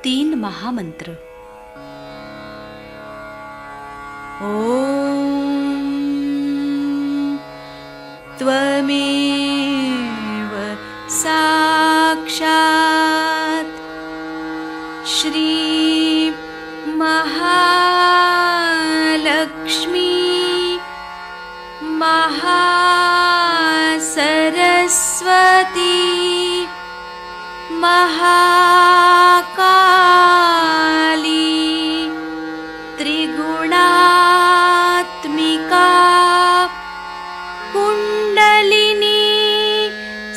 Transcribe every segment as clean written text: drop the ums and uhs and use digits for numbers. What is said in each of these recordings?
3 महामंत्र। ॐ त्वमेव साक्षात् श्री महालक्ष्मी महासरस्वती महाकाली त्रिगुणात्मिका कुण्डलिनी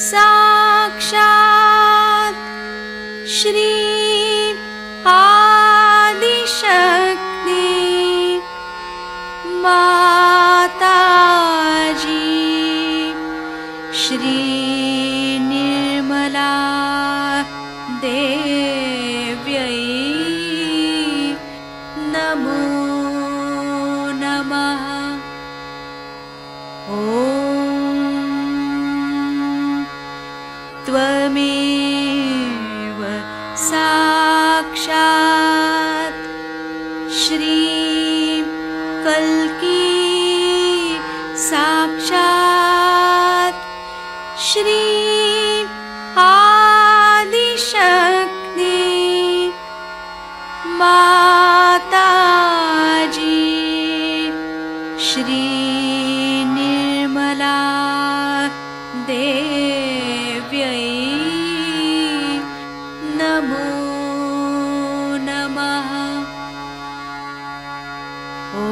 साक्षात् श्री आदिशक्ति माताजी श्री निर्मला देव्यै नमो नमः। ॐ त्वमेव साक्षात् श्री कल्की साक्षात् श्री आदिशक्ति माताजी श्री निर्मला देव्यै नमो नमः। ॐ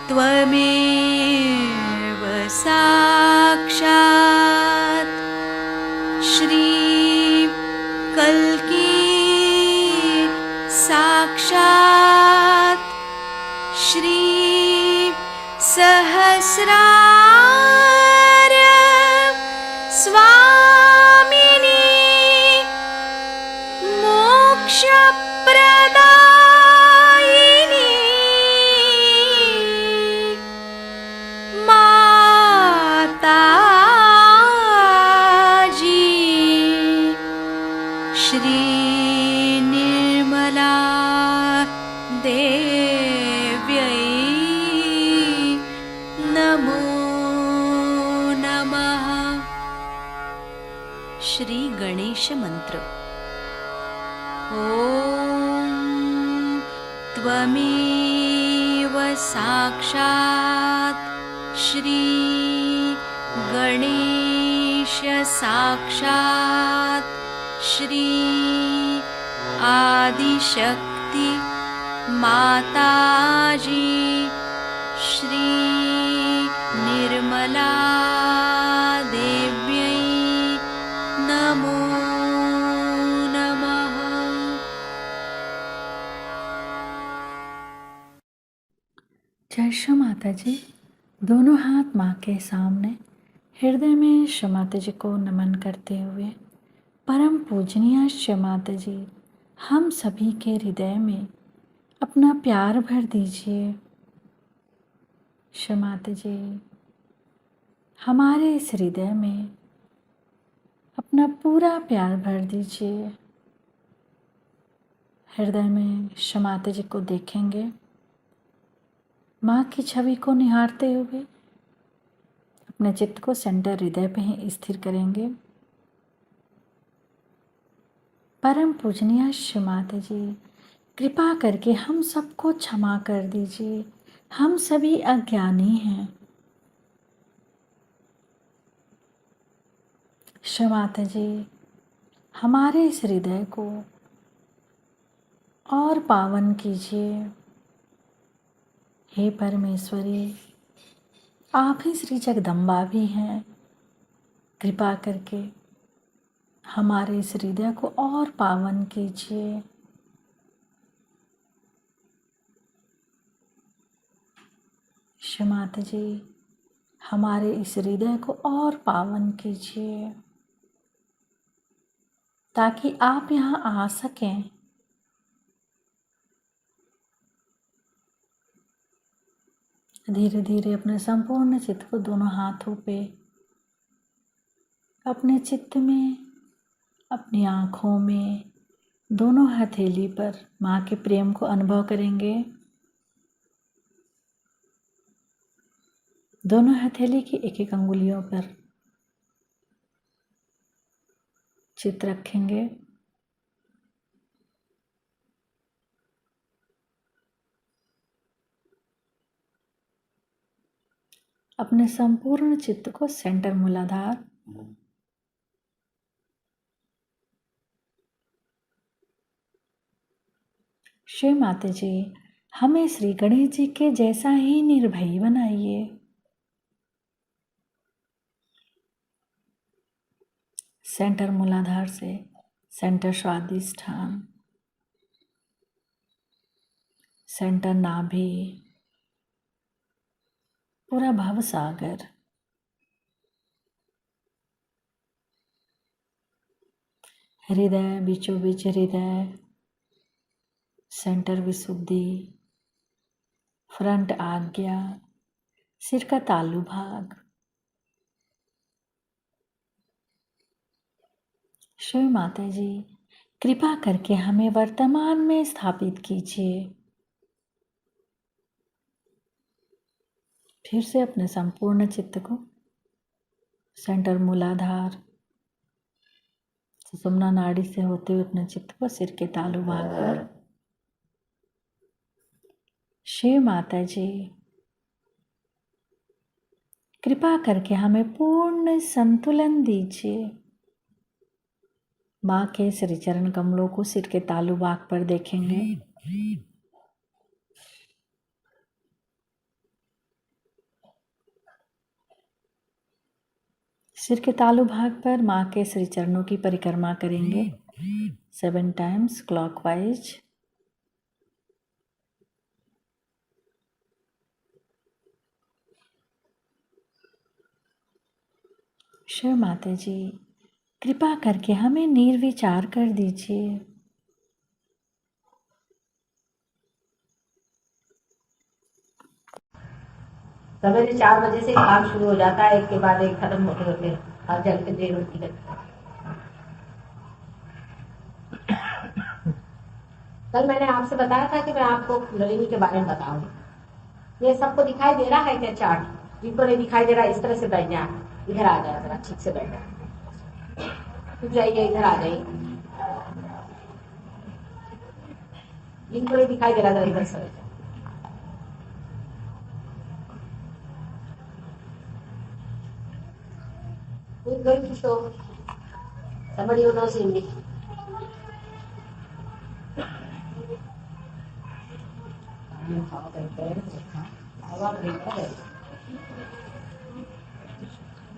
त्वमेव साक्षात् श्री कल्की साक्षात् श्री सहस्रार स्वामिनी मोक्षप्रदायिनी माताजी श्री निर्मला देव्यै नमो नमः। श्री गणेश मंत्र। ॐ त्वमेव साक्षात् श्री गणेश साक्षात् श्री आदिशक्ति माताजी श्री निर्मला देव्यै नमो नमः। जय श्री माता जी। दोनों हाथ माँ के सामने हृदय में श्री माता जी को नमन करते हुए, परम पूजनीय श्री माता जी, हम सभी के हृदय में अपना प्यार भर दीजिए। श्री माता जी, हमारे इस हृदय में अपना पूरा प्यार भर दीजिए। हृदय में श्री माता जी को देखेंगे, माँ की छवि को निहारते हुए अपने चित्त को सेंटर हृदय पे ही स्थिर करेंगे। परम पूजनीय श्री माता जी, कृपा करके हम सबको क्षमा कर दीजिए। हम सभी अज्ञानी हैं। श्री माता जी, हमारे इस हृदय को और पावन कीजिए। हे परमेश्वरी, आप ही श्री जगदम्बा भी हैं। कृपा करके हमारे इस हृदय को और पावन कीजिए। श्री माता जी, हमारे इस हृदय को और पावन कीजिए ताकि आप यहाँ आ सकें। धीरे धीरे अपने संपूर्ण चित्त को दोनों हाथों पे अपने चित्त में अपनी आँखों में दोनों हथेली पर माँ के प्रेम को अनुभव करेंगे। दोनों हथेली की एक एक अंगुलियों पर चित रखेंगे। अपने संपूर्ण चित्त को सेंटर मूलाधार श्री माता जी, हमें श्री गणेश जी के जैसा ही निर्भय बनाइए। सेंटर मूलाधार से सेंटर स्वादिष्ठान, सेंटर नाभि, पूरा भव सागर, हृदय, बीचों बीच हृदय, सेंटर विशुद्धि, फ्रंट आज्ञा, सिर का तालु भाग। श्री माता जी, कृपा करके हमें वर्तमान में स्थापित कीजिए। फिर से अपने संपूर्ण चित्त को सेंटर मूलाधार, सुषुम्ना नाड़ी से होते हुए अपने चित्त को सिर के तालु भाग पर। श्री माता जी, कृपा करके हमें पूर्ण संतुलन दीजिए। माँ के श्री चरण कमलों को सिर के तालु भाग पर देखेंगे। सिर के तालु भाग पर माँ के श्री चरणों की परिक्रमा करेंगे 7 टाइम्स क्लॉकवाइज। श्री माता जी, कृपा करके हमें निर्विचार कर दीजिए। सवेरे 4 बजे से काम शुरू हो जाता है, एक के बाद एक खत्म होते होते हर जगह पे देर होती है। कल मैंने आपसे बताया था कि मैं आपको कुंडलिनी के बारे में बताऊंगी। ये सबको दिखाई दे रहा है क्या चार्ट? जिनको नहीं दिखाई दे रहा इस तरह से बैठ जाए, इधर आ जाए, जरा ठीक से बैठ जाए, फिर जाइए इधर आ जाइए। जिनको नहीं दिखाई दे रहा जरा इधर से बैठ जाए। Who's going to show? Somebody who knows English.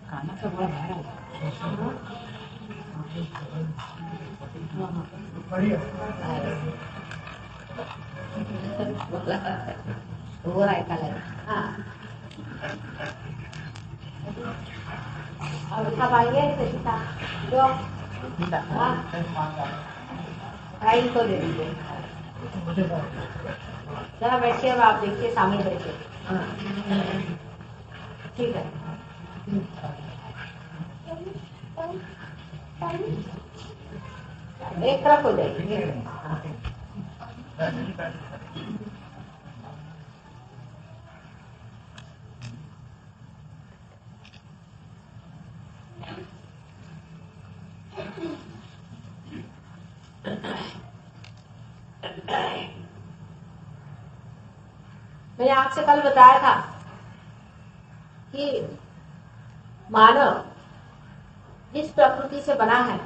खाना तो बड़ा भारा वो है कलर। हाँ, और कब आइए सीता जो भाई को दे दीजिए। जरा बैठिए, अब आप देखिए सामने बैठिए। ठीक है, एक तरफ हो जाएगी। मैंने आपसे कल बताया था कि मानव जिस प्रकृति से बना है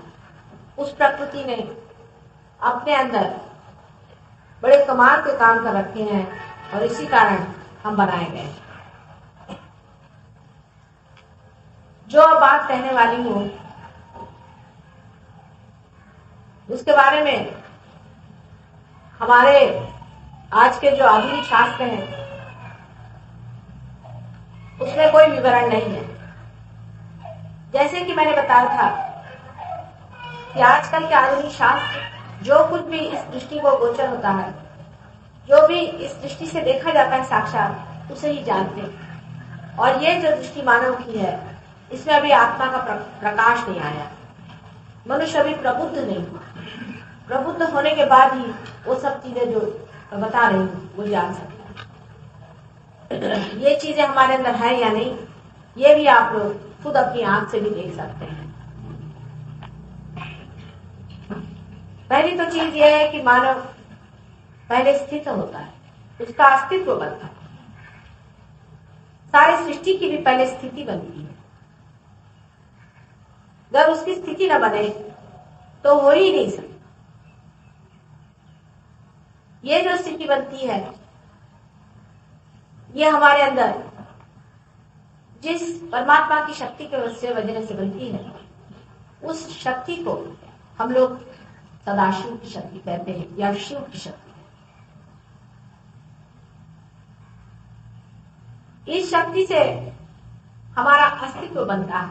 उस प्रकृति ने अपने अंदर बड़े कमाल के काम कर रखे हैं और इसी कारण हम बनाए गए। जो अब बात कहने वाली हूं उसके बारे में हमारे आज के जो आधुनिक शास्त्र हैं उसमें कोई विवरण नहीं है। जैसे कि मैंने बताया था कि आजकल के आधुनिक शास्त्र जो कुछ भी इस दृष्टि को गोचर होता है, जो भी इस दृष्टि से देखा जाता है साक्षात, उसे ही जानते हैं। और ये जो दृष्टि मानव की है इसमें अभी आत्मा का प्रकाश नहीं आया। मनुष्य अभी प्रबुद्ध नहीं हुआ। प्रबुद्ध होने के बाद ही वो सब चीजें जो बता रही हूँ वो जान सकता है। ये चीजें हमारे अंदर है या नहीं, ये भी आप लोग खुद अपनी आंख से भी देख सकते हैं। पहली तो चीज ये है कि मानव पहले स्थित होता है, उसका अस्तित्व बनता है। सारी सृष्टि की भी पहले स्थिति बनती है। अगर उसकी स्थिति न बने तो हो ही नहीं सकता। ये जो स्थिति बनती है, ये हमारे अंदर जिस परमात्मा की शक्ति के वजह से बनती है, उस शक्ति को हम लोग सदाशिव की शक्ति कहते हैं या शिव की शक्ति। इस शक्ति से हमारा अस्तित्व बनता है,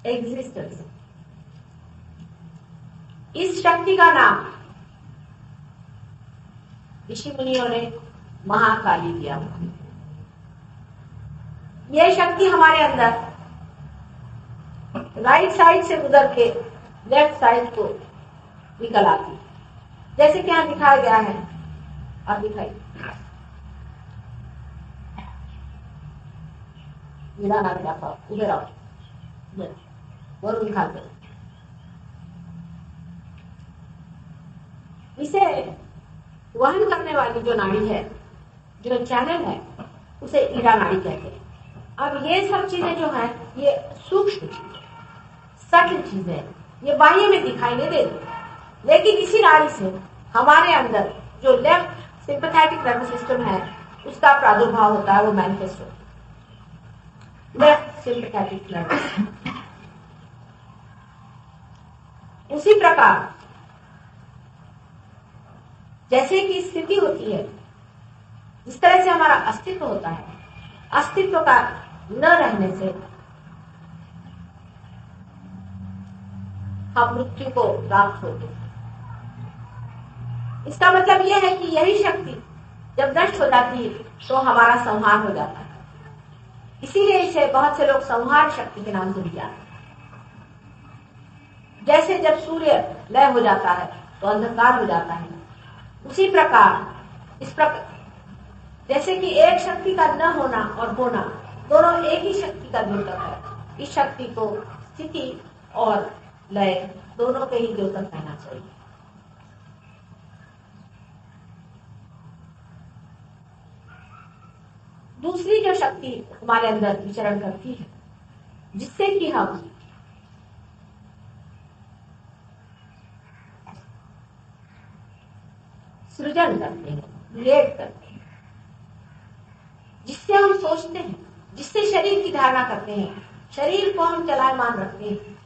एग्जिस्टेंस। इस शक्ति का नाम ऋषि मुनियों ने महाकाली दिया। यह शक्ति हमारे अंदर राइट साइड से गुजर के लेफ्ट साइड को निकल आती है, जैसे कि यहां दिखाया गया है। और दिखाई मेरा नाम क्या था, उधर आओ, और दिखा दो। इसे वहन करने वाली जो नाड़ी है, जो चैनल है, उसे ईड़ा नाड़ी कहते हैं। अब ये सब चीजें जो है, ये सूक्ष्म चीजें, सटल चीजें, ये बाह्य में दिखाई नहीं देती, लेकिन इसी नाड़ी से हमारे अंदर जो लेफ्ट सिंपैथेटिक नर्वस सिस्टम है, उसका प्रादुर्भाव होता है, वो मैनिफेस्ट होता है। Left sympathetic nervous. उसी प्रकार जैसे कि स्थिति होती है, जिस तरह से हमारा अस्तित्व होता है, अस्तित्व का न रहने से हम मृत्यु को प्राप्त होते हैं। इसका मतलब यह है कि यही शक्ति जब नष्ट हो जाती है तो हमारा संहार हो जाता है। इसीलिए इसे बहुत से लोग संहार शक्ति के नाम से भी जानते हैं। जैसे जब सूर्य लय हो जाता है तो अंधकार हो जाता है, उसी प्रकार इस प्रकार जैसे कि एक शक्ति का न होना और होना दोनों एक ही शक्ति का द्योतक है। इस शक्ति को स्थिति और लय दोनों के ही द्योतक कहना चाहिए। दूसरी जो शक्ति हमारे अंदर विचरण करती है, जिससे कि हम सृजन करते हैं, क्रिएट करते हैं, जिससे हम सोचते हैं, जिससे शरीर की धारणा करते हैं, शरीर को हम चलायमान रखते हैं,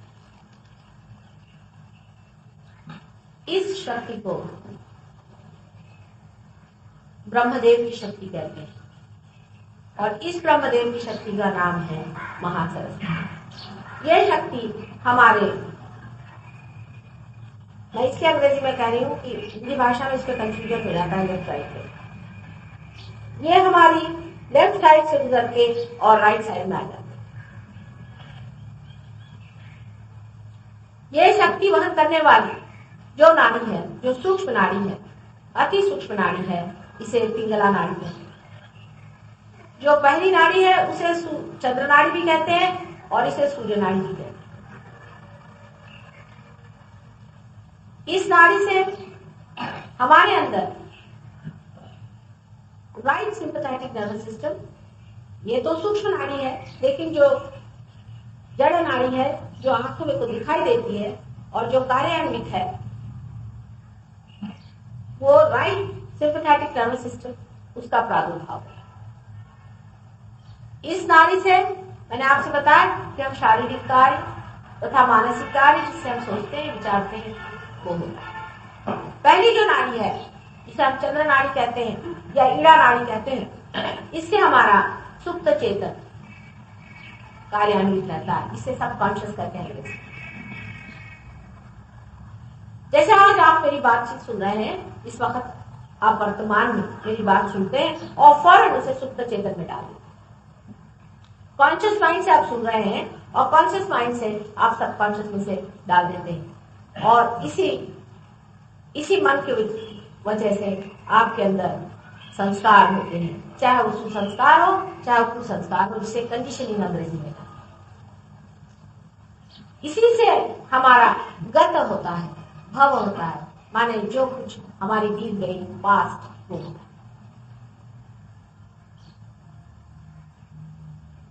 इस शक्ति को ब्रह्मदेव की शक्ति कहते हैं। और इस ब्रह्मदेव की शक्ति का नाम है महासरस्वती। यह शक्ति हमारे, मैं इसके अंग्रेजी में कह रही हूँ कि हिंदी भाषा में इसका कंफ्यूजन हो जाता है लेफ्ट साइड पे। ये हमारी लेफ्ट साइड से गुजर के और राइट साइड में आ जाती है। ये शक्ति वहन करने वाली जो नाड़ी है, जो सूक्ष्म नाड़ी है, अति सूक्ष्म नाड़ी है, इसे पिंगला नाड़ी कहते हैं। जो पहली नाड़ी है उसे चंद्र नाड़ी भी कहते हैं और इसे सूर्य नाड़ी भी कहते हैं। इस नाड़ी से हमारे अंदर राइट सिंपैथेटिक नर्वस सिस्टम, ये तो सूक्ष्म नाड़ी है, लेकिन जो जड़ नाड़ी है, जो आंखों में को दिखाई देती है और जो कार्यान्वित है, वो राइट सिंपैथेटिक नर्वस सिस्टम, उसका प्रादुर्भाव है। इस नाड़ी से मैंने आपसे बताया कि हम शारीरिक कार्य तथा मानसिक कार्य जिससे हम सोचते हैं, विचारते हैं, वो होता है। पहली जो नाड़ी है, जिसे हम चंद्र नाड़ी कहते हैं या ईड़ा नाड़ी कहते हैं, इससे हमारा सुप्त चेतन कार्यान्वित रहता है। इससे सब कॉन्शियस कहते हैं। जैसे आज आप मेरी बातचीत सुन रहे हैं, इस वक्त आप वर्तमान में मेरी बात सुनते हैं और फौरन उसे सुप्त चेतन में डाल देते हैं। कॉन्शियस माइंड से आप सुन रहे हैं और कॉन्शियस माइंड से आप सबकॉन्शियस में से डाल देते हैं और इसी मन की वजह से आपके अंदर संस्कार होते हैं, चाहे वो सुसंस्कार हो चाहे वो कुसंस्कार हो, जिसे कंडीशनिंग अंग्रेजी में कहते हैं। इसी से हमारा गत होता है, भव होता है, माने जो कुछ हमारी बीत गई पास्ट वो होता है।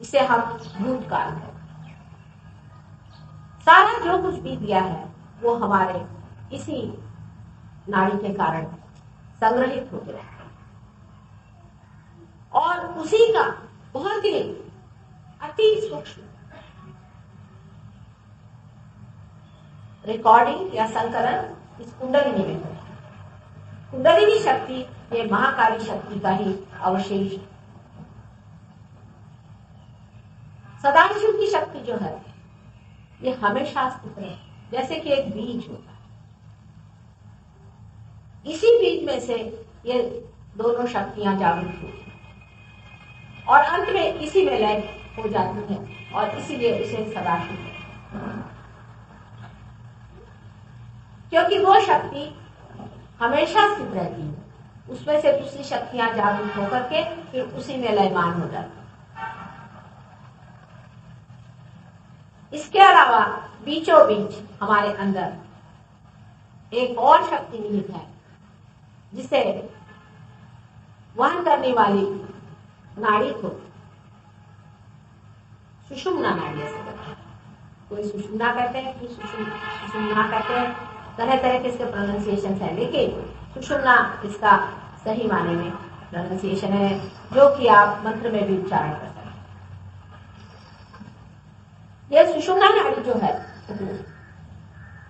इसे हम भूतकाल कहते हैं। सारा जो कुछ बीत गया है वो हमारे इसी नाड़ी के कारण संग्रहित होते रहते हैं और उसी का बहुत ही अति सूक्ष्म रिकॉर्डिंग या संकलन इस कुंडलिनी में होता है। कुंडलिनी शक्ति ये महाकाली शक्ति का ही अवशेष। सदाशिव की शक्ति जो है ये हमेशा स्थित है, जैसे कि एक बीज होता है। इसी बीज में से ये दोनों शक्तियां जागृत होती हैं और अंत में इसी में लय हो जाती है और इसीलिए उसे सदाशिव है, क्योंकि वो शक्ति हमेशा स्थित रहती है। उसमें से दूसरी शक्तियां जागृत होकर के फिर उसी में लयमान हो जाती है। इसके अलावा बीचों बीच हमारे अंदर एक और शक्ति निहित है, जिसे वहन करने वाली नाड़ी को सुषुम्ना नाड़ी ऐसे कहते हैं। कोई सुषुम्ना कहते हैं, कोई सुषुम्ना कहते हैं, तरह तरह के इसके प्रोनाउंसिएशन है, लेकिन सुषुम्ना इसका सही माने में प्रोनाउंसिएशन है, जो कि आप मंत्र में भी उच्चारण कर सकते हैं। यह सुषुम्ना नाड़ी जो है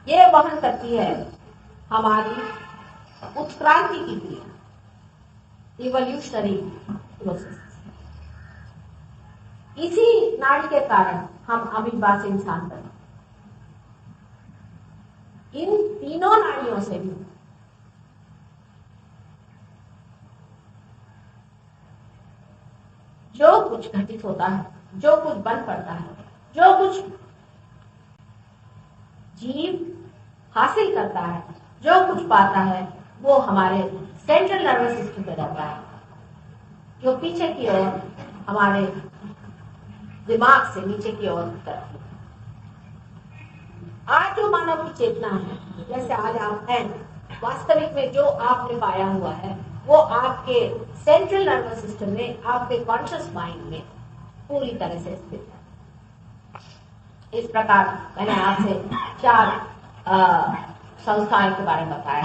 ये वहन करती है हमारी उत्क्रांति की क्रिया, इवोल्यूशनरी प्रोसेस। इसी नाड़ी के कारण हम अमीबा से इंसान बने। इन तीनों नाड़ियों से भी जो कुछ घटित होता है, जो कुछ बन पड़ता है, जो कुछ जीव हासिल करता है, जो कुछ पाता है, वो हमारे सेंट्रल नर्वस सिस्टम में रहता है, जो पीछे की ओर हमारे दिमाग से नीचे की ओर उतरती है। आज जो मानव की चेतना है, जैसे आज आप हैं, वास्तविक में जो आपने पाया हुआ है वो आपके सेंट्रल नर्वस सिस्टम में, आपके कॉन्शियस माइंड में पूरी तरह से स्थित है। इस प्रकार मैंने आपसे 4 संस्थाओं के बारे में बताया।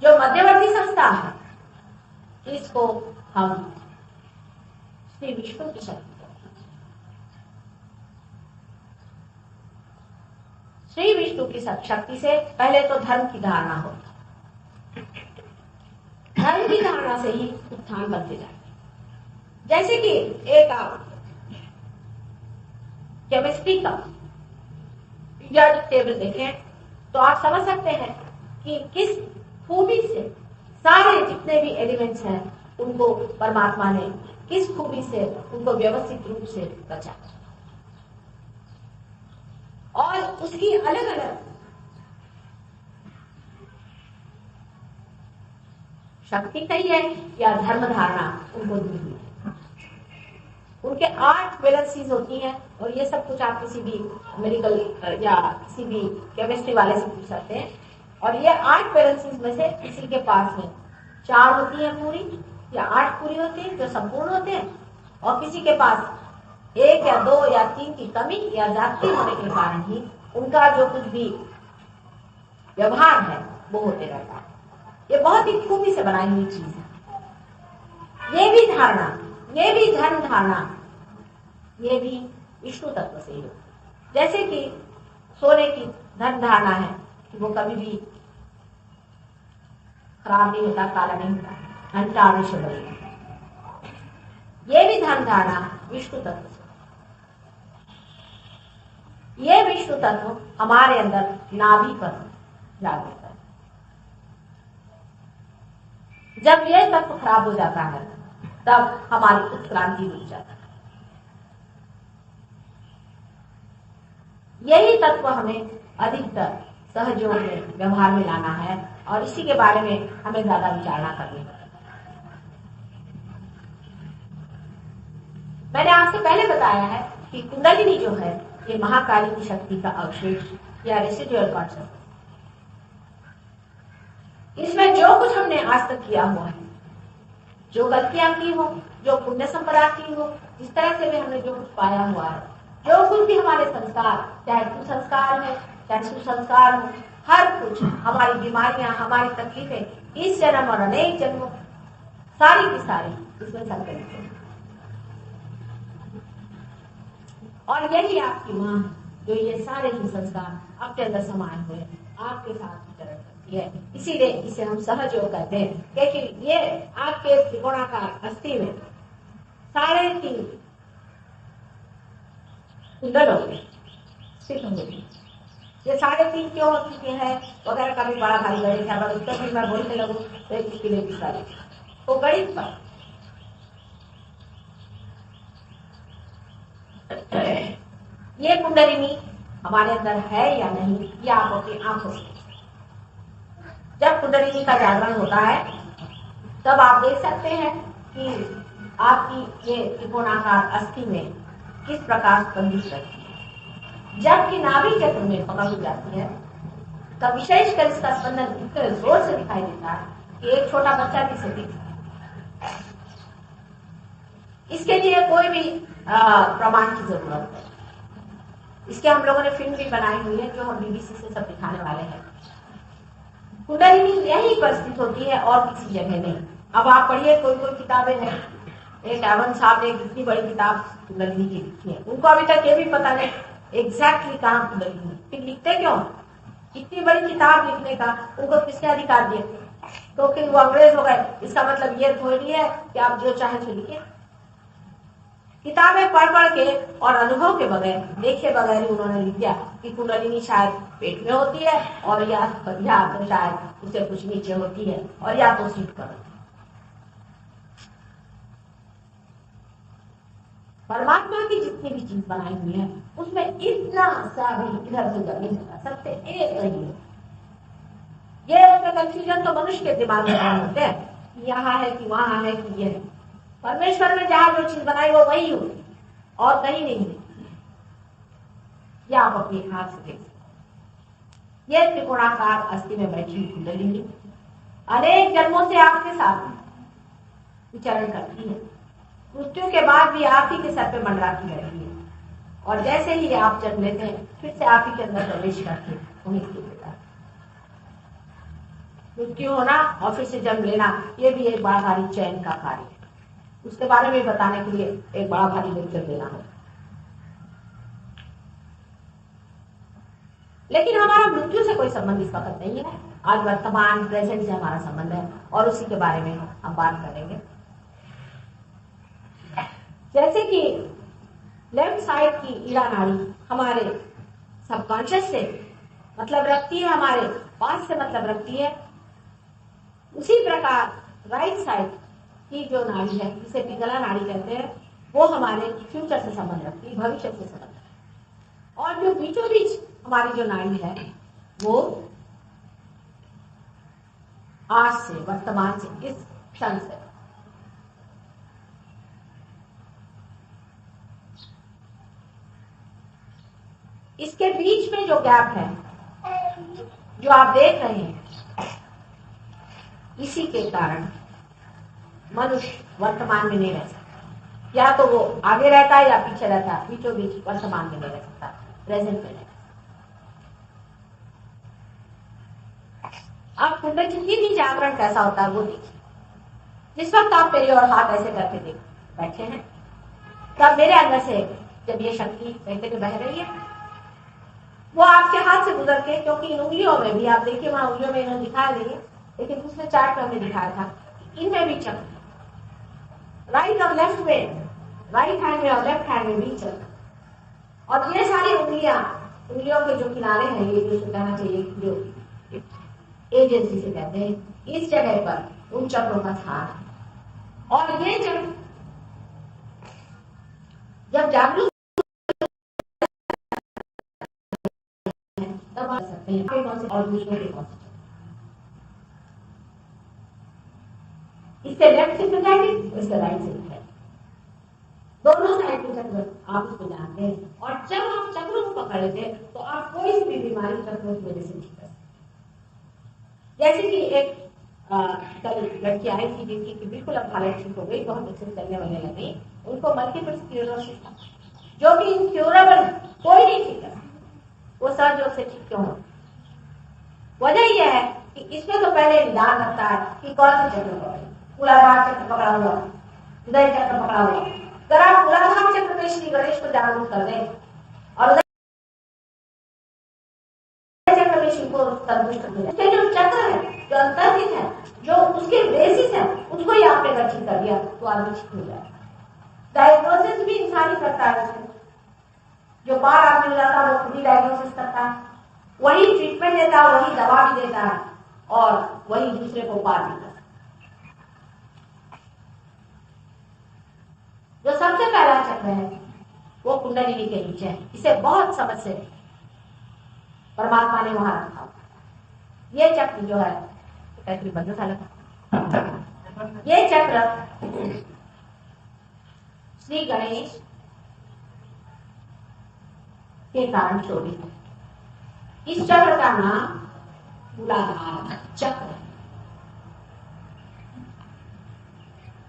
जो मध्यवर्ती संस्था है, इसको हम श्री विष्णु की शक्ति कहते हैं। श्री विष्णु की शक्ति से पहले तो धर्म की धारणा होती, धर्म की धारणा से ही उत्थान बनते जाते। जैसे कि एक आप केमिस्ट्री का पीरियोडिक टेबल देखें तो आप समझ सकते हैं कि किस खूबी से सारे जितने भी एलिमेंट्स हैं उनको परमात्मा ने किस खूबी से उनको व्यवस्थित रूप से रचा और उसकी अलग अलग शक्ति कही है या धर्म धारणा उनको दी हुई है। उनके 8 वैलेंसीज होती हैं और ये सब कुछ आप किसी भी मेडिकल या किसी भी केमिस्ट्री वाले से पूछ सकते हैं। और ये 8 वैलेंसीज में से किसी के पास में 4 होती है पूरी या 8 पूरी होती है जो संपूर्ण होते हैं, और किसी के पास 1 या 2 या 3 की कमी या जाति होने के कारण ही उनका जो कुछ भी व्यवहार है वो होते रहता है। ये बहुत ही खूबी से बनाई हुई चीज है। ये भी धारणा, ये भी धर्म धारणा, ये भी विष्णु तत्व से ही होती है। जैसे कि सोने की धर्म धारणा है कि वो कभी भी खराब नहीं होता, काला नहीं होता, अंटारिश बनेगा। ये भी धर्म धारणा विष्णु तत्व से। ये विष्णु तत्व हमारे अंदर नाभि पर जागृत है। जब ये तत्व खराब हो जाता है तब हमारी उत्क्रांति रुक जाती है। यही तत्व हमें अधिकतर सहयोग में व्यवहार में लाना है और इसी के बारे में हमें ज्यादा विचारणा करनी है। मैंने आपसे पहले बताया है कि कुंडलिनी जो है ये महाकाली की शक्ति का अवशेष या रेसिडुअल कॉन्सेप्ट। इसमें जो कुछ हमने आज तक किया हुआ है, जो गलतियां की हो, जो पुण्य संपदा की हो, जिस तरह से भी हमने जो कुछ पाया हुआ है, जो कुछ भी हमारे संस्कार, चाहे कुसंस्कार है चाहे सुसंस्कार हो, हर कुछ हमारी बीमारियां, हमारी तकलीफें इस जन्म और अनेक जन्मों सारी की सारी इसमें संकलित है। और यही आपकी मां जो ये सारे ही संस्कार आपके अंदर समाये हुए आपके साथ विचरण करती है। इसीलिए इसे हम सहयोग कहते हैं, क्योंकि ये आपके त्रिकोणाकार अस्थि में सारे तीन कुंडलों में स्थित होंगे। ये साढ़े तीन क्यों हो चुके हैं वगैरह का भी बड़ा भारी गणित है। अगर उत्तर भी मैं बोलने लगूं तो एक इसके लिए दूसरा तो गणित पर ये कुंडलिनी हमारे अंदर है या नहीं, ये आप अपनी आंखों से जब कुंडलिनी का जागरण होता है तब आप देख सकते हैं कि आपकी ये त्रिकोणाकार अस्थि में किस प्रकार स्पंदित करती है। जबकि नाभि चक्र में पकड़ हो जाती है तब विशेषकर इसका स्पंदन इतने जोर से दिखाई देता है कि एक छोटा बच्चा भी इसे देख सकता है। इसके लिए कोई भी प्रमाण की जरूरत है। इसके हम लोगों ने फिल्म भी बनाई हुई है जो हम बीबीसी से सब दिखाने वाले हैं। कुंडलिनी यही पर स्थित होती है और किसी जगह नहीं। अब आप पढ़िए, कोई कोई किताबें हैं, एक एवन साहब ने एक इतनी बड़ी किताब कुंडलिनी की लिखी है, उनको अभी तक ये भी पता नहीं एग्जैक्टली कहाँ कुंडलिनी, फिर लिखते क्यों? इतनी बड़ी किताब लिखने का उनको किसने अधिकार दिए? तो फिर वो अंग्रेज हो गए, इसका मतलब ये थोड़ी है कि आप जो चाहे सो लिखिए। किताबें पढ़ के और अनुभव के बगैर, देखे बगैर ही उन्होंने लिख दिया कि कुंडलिनी शायद पेट में होती है और या तो शायद उससे कुछ नीचे होती है और या तो सीट पर। परमात्मा की जितनी भी चीज बनाई हुई है उसमें इतना सा भी इधर से उधर नहीं होता, सबसे एक रही है। ये उसमें कंफ्यूजन तो मनुष्य के दिमाग में होते हैं, यहाँ है कि वहां है कि ये है। परमेश्वर में जहां जो चीज बनाई वो वही होती और कहीं नहीं होती। ये आप अपनी आंख से देख सकते। ये त्रिकोणाकार अस्थि में बैठी कुंडलिनी अनेक जन्मों से आपके साथ विचरण करती है। मृत्यु के बाद भी आप ही के सर पे मंडराती रहती है और जैसे ही आप जन्म लेते हैं फिर से आप ही के अंदर प्रवेश करके वहीं स्थित होता है। मृत्यु होना और फिर से जन्म लेना ये भी एक बड़ा भारी चयन का कार्य है। उसके बारे में बताने के लिए एक बड़ा भारी लेक्चर देना है। लेकिन हमारा मृत्यु से कोई संबंध इस वक्त नहीं है। आज वर्तमान प्रेजेंट से हमारा संबंध है और उसी के बारे में हम बात करेंगे। जैसे कि लेफ्ट साइड की ईड़ा नाड़ी हमारे सबकॉन्शियस से मतलब रखती है, हमारे पास से मतलब रखती है, उसी प्रकार राइट साइड की जो नाड़ी है जिसे पिंगला नाड़ी कहते हैं वो हमारे फ्यूचर से संबंध रखती है, भविष्य से संबंध रखती है। और जो बीचों बीच हमारी जो नाड़ी है वो आज से, वर्तमान से, इस क्षण से। इसके बीच में जो गैप है जो आप देख रहे हैं, इसी के कारण मनुष्य वर्तमान में नहीं रह सकता। या तो वो आगे रहता है या पीछे रहता है, बीचों बीच वर्तमान में नहीं रह सकता, प्रेजेंट में नहीं। अब कुंडलिनी जागरण कैसा होता है वो देखिए। जिस वक्त आप मेरी और हाथ ऐसे करके देख बैठे हैं तब मेरे अंदर से जब ये शक्ति बहते बह रही है वो आपके हाथ से गुजर के, क्योंकि इन उंगलियों में भी आप देखिए, वहां उंगलियों में इन्होंने दिखाया नहीं है लेकिन दूसरे चार्ट में हमने दिखाया था इनमें भी चक्र, राइट और लेफ्ट में, राइट हैंड में और लेफ्ट हैंड में भी चक्र। और ये सारी उंगलियों के जो किनारे हैं, ये जो कहना चाहिए जो एजेंसी से कहते हैं, इस जगह पर उन चक्रों का स्थान है। और ये जब जागरूक के कौन से और दूसरों के कौन से। इससे लेफ्ट से मिल जाएंगे, इससे राइट से मिल जाएंगे, दोनों साइड के चक्र आप उसको जानते हैं। और जब आप चक्रों को पकड़ लेते हैं तो आप कोई भी बीमारी चक्रों की वजह से ठीक कर सकते। जैसे कि एक कल लड़की आई थी जिनकी कि बिल्कुल अब हालत ठीक हो गई, बहुत अच्छे से चलने वाले लगी, उनको मल्टीपल स्क्लेरोसिस था जो कि इनक्योरेबल, कोई नहीं ठीक कर। वो सर्जरी से ठीक क्यों हो? वजह यह है कि इसमें तो पहले निदान रखता है कि कौन से चक्र पकड़े, मूलाधार चक्र पकड़ा हुआ, हृदय चक्र पकड़ा हुआ। अगर आप मूलाधार चक्र में श्री गणेश को जागरूक कर दें और चक्र में शिव को संतुष्ट कर दें, जो चक्र है, जो अंतर्हित है, जो उसके बेसिस है, उसको ही आपने अगर ठीक कर दिया तो आदमी ठीक हो जाए। डायग्नोसिस भी इंसान ही करता है, जो बार आदमी हो जाता है वो खुद ही डायग्नोसिस करता है, वही ट्रीटमेंट देता है, वही दवा भी देता है और वही दूसरे को उपचार भी देता है। जो सबसे पहला चक्र है वो कुंडलिनी के नीचे है। इसे बहुत समझ से परमात्मा ने वहां रखा। ये चक्र जो है बंद था, ये चक्र श्री गणेश के कारण शोभित है। इस चक्र का नाम मूलाधार चक्र है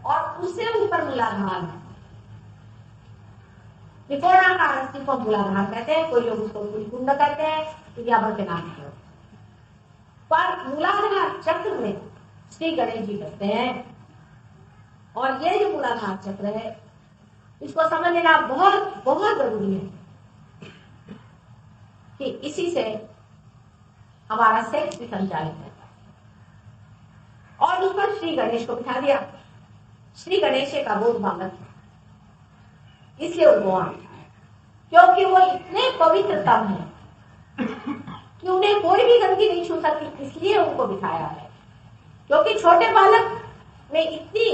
और उससे ऊपर मूलाधार है। त्रिकोणाकार अस्थि को मूलाधार कहते हैं, कोई लोग उसको कुंड कहते हैं, विद्याभर के नाम से। पर मूलाधार चक्र में श्री गणेश जी करते हैं और ये जो मूलाधार चक्र है इसको समझ लेना बहुत बहुत जरूरी है कि इसी से हमारा सेक्स भी संचालित है। और उस पर श्री गणेश को बिठा दिया। श्री गणेश एक अबोध बालक है, इसलिए उनको वहां बिठाया, क्योंकि वो इतने पवित्रतम है कि उन्हें कोई भी गंदगी नहीं छू सकती, इसलिए उनको बिठाया है। क्योंकि छोटे बालक में इतनी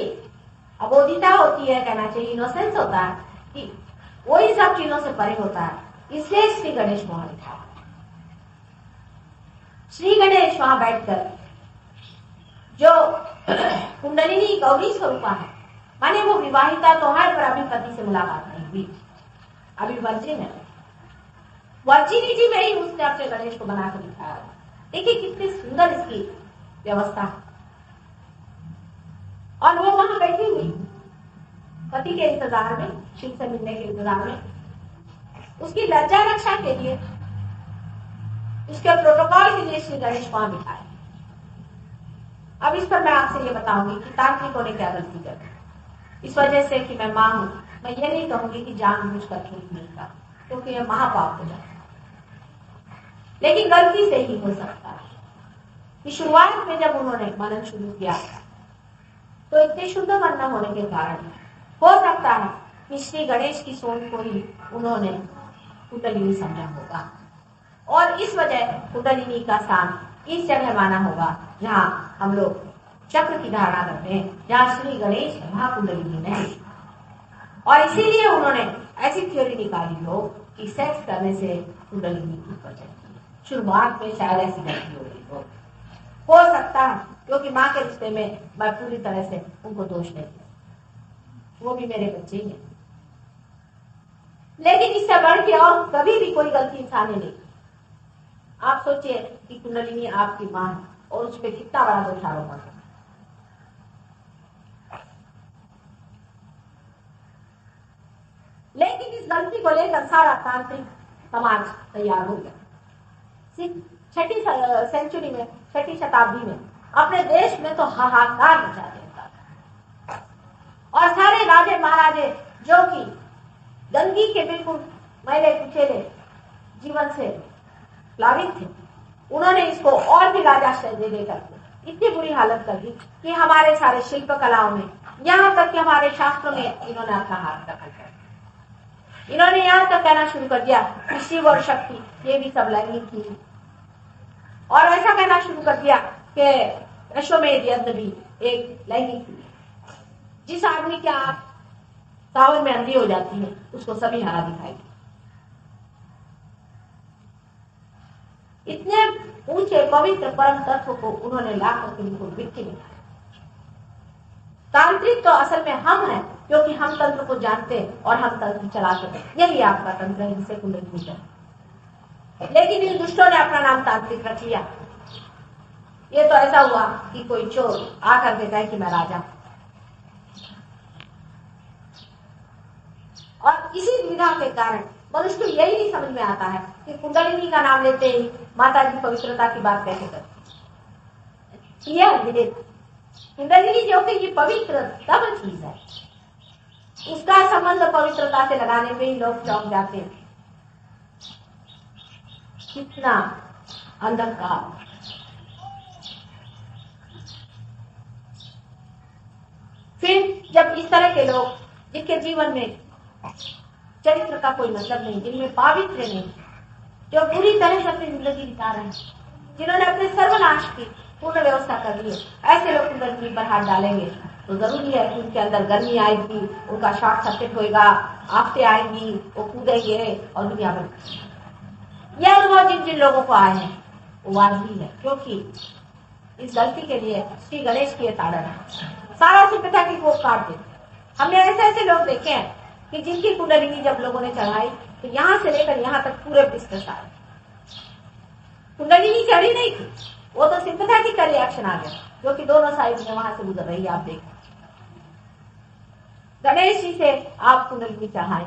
अबोधिता होती है, कहना चाहिए इनोसेंस होता है, कि वो ही सब चीजों से परे होता है, इसलिए श्री गणेश वहां बिठाया। श्री गणेश वहां बैठकर जो कुंडलिनी गौरी स्वरूपा है, माने वो विवाहिता तो है पर अभी पति से मुलाकात नहीं हुई, अभी वर्जिन है। वर्जिनिटी में ही उसने अपने गणेश को बनाकर दिखाया। देखिए कितनी सुंदर इसकी व्यवस्था है। और वो वहां बैठी हुई पति के इंतजार में, शिव से मिलने के इंतजार में, उसकी लज्जा रक्षा के लिए, उसके प्रोटोकॉल के लिए श्री गणेश वहां बिठाए। अब इस पर मैं आपसे ये बताऊंगी कि तांत्रिकों ने क्या गलती कर। इस वजह से कि मैं मां हूं, मैं ये नहीं कहूंगी कि जानबूझकर ठीक नहीं था, क्योंकि यह महापाप हो जाता है, लेकिन गलती से ही हो सकता है कि शुरुआत में जब उन्होंने मनन शुरू किया तो इतने शुद्ध मन न होने के कारण हो सकता है कि श्री गणेश की सोच को ही उन्होंने कुंडलिनी समझा होगा और इस वजह कुंडलिनी का स्थान इस जगह माना होगा जहां हम लोग चक्र की धारणा करते हैं, जहां श्री गणेश है वहां कुंडलिनी नहीं। और इसीलिए उन्होंने ऐसी थ्योरी निकाली हो कि सेक्स करने से कुंडलिनी ऊपर चढ़ती है। शुरुआत में शायद ऐसी गलती हो गई हो सकता है, क्योंकि माँ के रिश्ते में मैं पूरी तरह से उनको दोष नहीं दिया, वो भी मेरे बच्चे ही हैं। लेकिन इससे बढ़ के और कभी भी कोई गलती इंसान ने नहीं। आप सोचिए कि कुंडलिनी आपकी मां है और उस पर कितना बड़ा दोषारोपण है। लेकिन इस गलती को लेकर सारा तांत्रिक समाज तैयार हो गया। छठी सेंचुरी में, छठी शताब्दी में अपने देश में तो हाहाकार मचा देता था और सारे राजे महाराजे जो कि गंदगी के बिल्कुल मैले कुचेले जीवन से प्लावित थे, उन्होंने इसको और भी राजाश्रय दे देकर इतनी बुरी हालत कर दी कि हमारे सारे शिल्प कलाओं में, यहाँ तक कि हमारे शास्त्रों में इन्होंने अपना हाथ दखल कर दिया। इन्होंने यहाँ तक कहना शुरू कर दिया कि शिव और शक्ति ये भी सब लैंगिक थी और ऐसा कहना शुरू कर दिया कि अश्वमेध यज्ञ भी एक लैंगिक थी। जिस आदमी की आंख सावन में अंधी हो जाती है उसको सभी हरा दिखाई। इतने ऊंचे पवित्र परम तत्व को उन्होंने लाकर के बिल्कुल मिट्टी में खाया। तांत्रिक तो असल में हम हैं, क्योंकि हम तंत्र को जानते हैं और हम तंत्र चलाते हैं। यही आपका तंत्र है जिसे कुंडलिनी है। लेकिन इन दुष्टों ने अपना नाम तांत्रिक रख लिया। ये तो ऐसा हुआ कि कोई चोर आकर के कहे कि मैं राजा, और इसी दुविधा के कारण मनुष्य को यही नहीं समझ में आता है कि कुंडलिनी का नाम लेते ही माता जी पवित्रता की बात कैसे करती। यह कुंडलिनी जो कि ये पवित्र तब चीज है, उसका संबंध पवित्रता से लगाने में ही लोग चौंक जाते हैं। कितना अंधकार। फिर जब इस तरह के लोग, जिनके जीवन में चरित्र का कोई मतलब नहीं, जिनमें पावित्र्य नहीं, जो पूरी तरह से अपनी जिंदगी बिता रहे हैं, जिन्होंने अपने सर्वनाश की पूर्ण व्यवस्था कर ली है, ऐसे लोग कुंडलिनी पर हाथ डालेंगे तो जरूरी है कि उनके अंदर गर्मी आएगी, उनका शॉर्ट सर्किट होएगा, आफतें आएंगी, वो कूदेंगे और दुनिया बन। यह अनुभव जिन जिन लोगों को आए हैं वो वाजबी है, क्योंकि इस गलती के लिए श्री गणेश की ताड़न है। सारा सिद्धता की कोप काट देते। हमने ऐसे ऐसे लोग देखे हैं कि जिनकी कुंडलिनी जब लोगों ने चढ़ाई तो यहां से लेकर यहां तक पूरे बिस्तर आए। कुंडलिनी चढ़ी नहीं थी, वो तो सिंपैथेटिक का रिएक्शन आ गया, जो कि दोनों साइड में वहां से गुजर रही है। आप देखें, गणेश जी से आप कुंडलिनी चढ़ाए,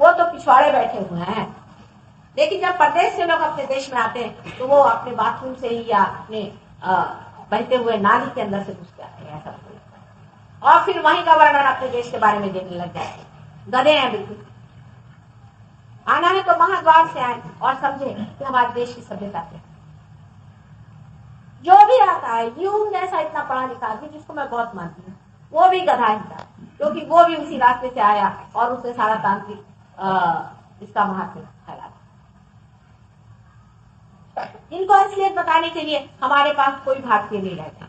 वो तो पिछवाड़े बैठे हुए हैं। लेकिन जब प्रदेश से लोग अपने देश में आते हैं तो वो अपने बाथरूम से ही या अपने बहते हुए नाली के अंदर से घुस जाते हैं, ऐसा और फिर वहीं का वर्णन अपने देश के बारे में देने लग जाते हैं। गधे हैं बिल्कुल। आना है तो महाद्वार से आए और समझे कि हमारे देश की सभ्यता क्या। जो भी आता है, यूं जैसा इतना पढ़ा लिखा आदमी जिसको मैं बहुत मानती हूँ, वो भी गधा ही था, क्योंकि वो भी उसी रास्ते से आया और उसने सारा तांत्रिक इसका महात्म्य फैला। इनको असलियत बताने के लिए हमारे पास कोई भारतीय नहीं रहता,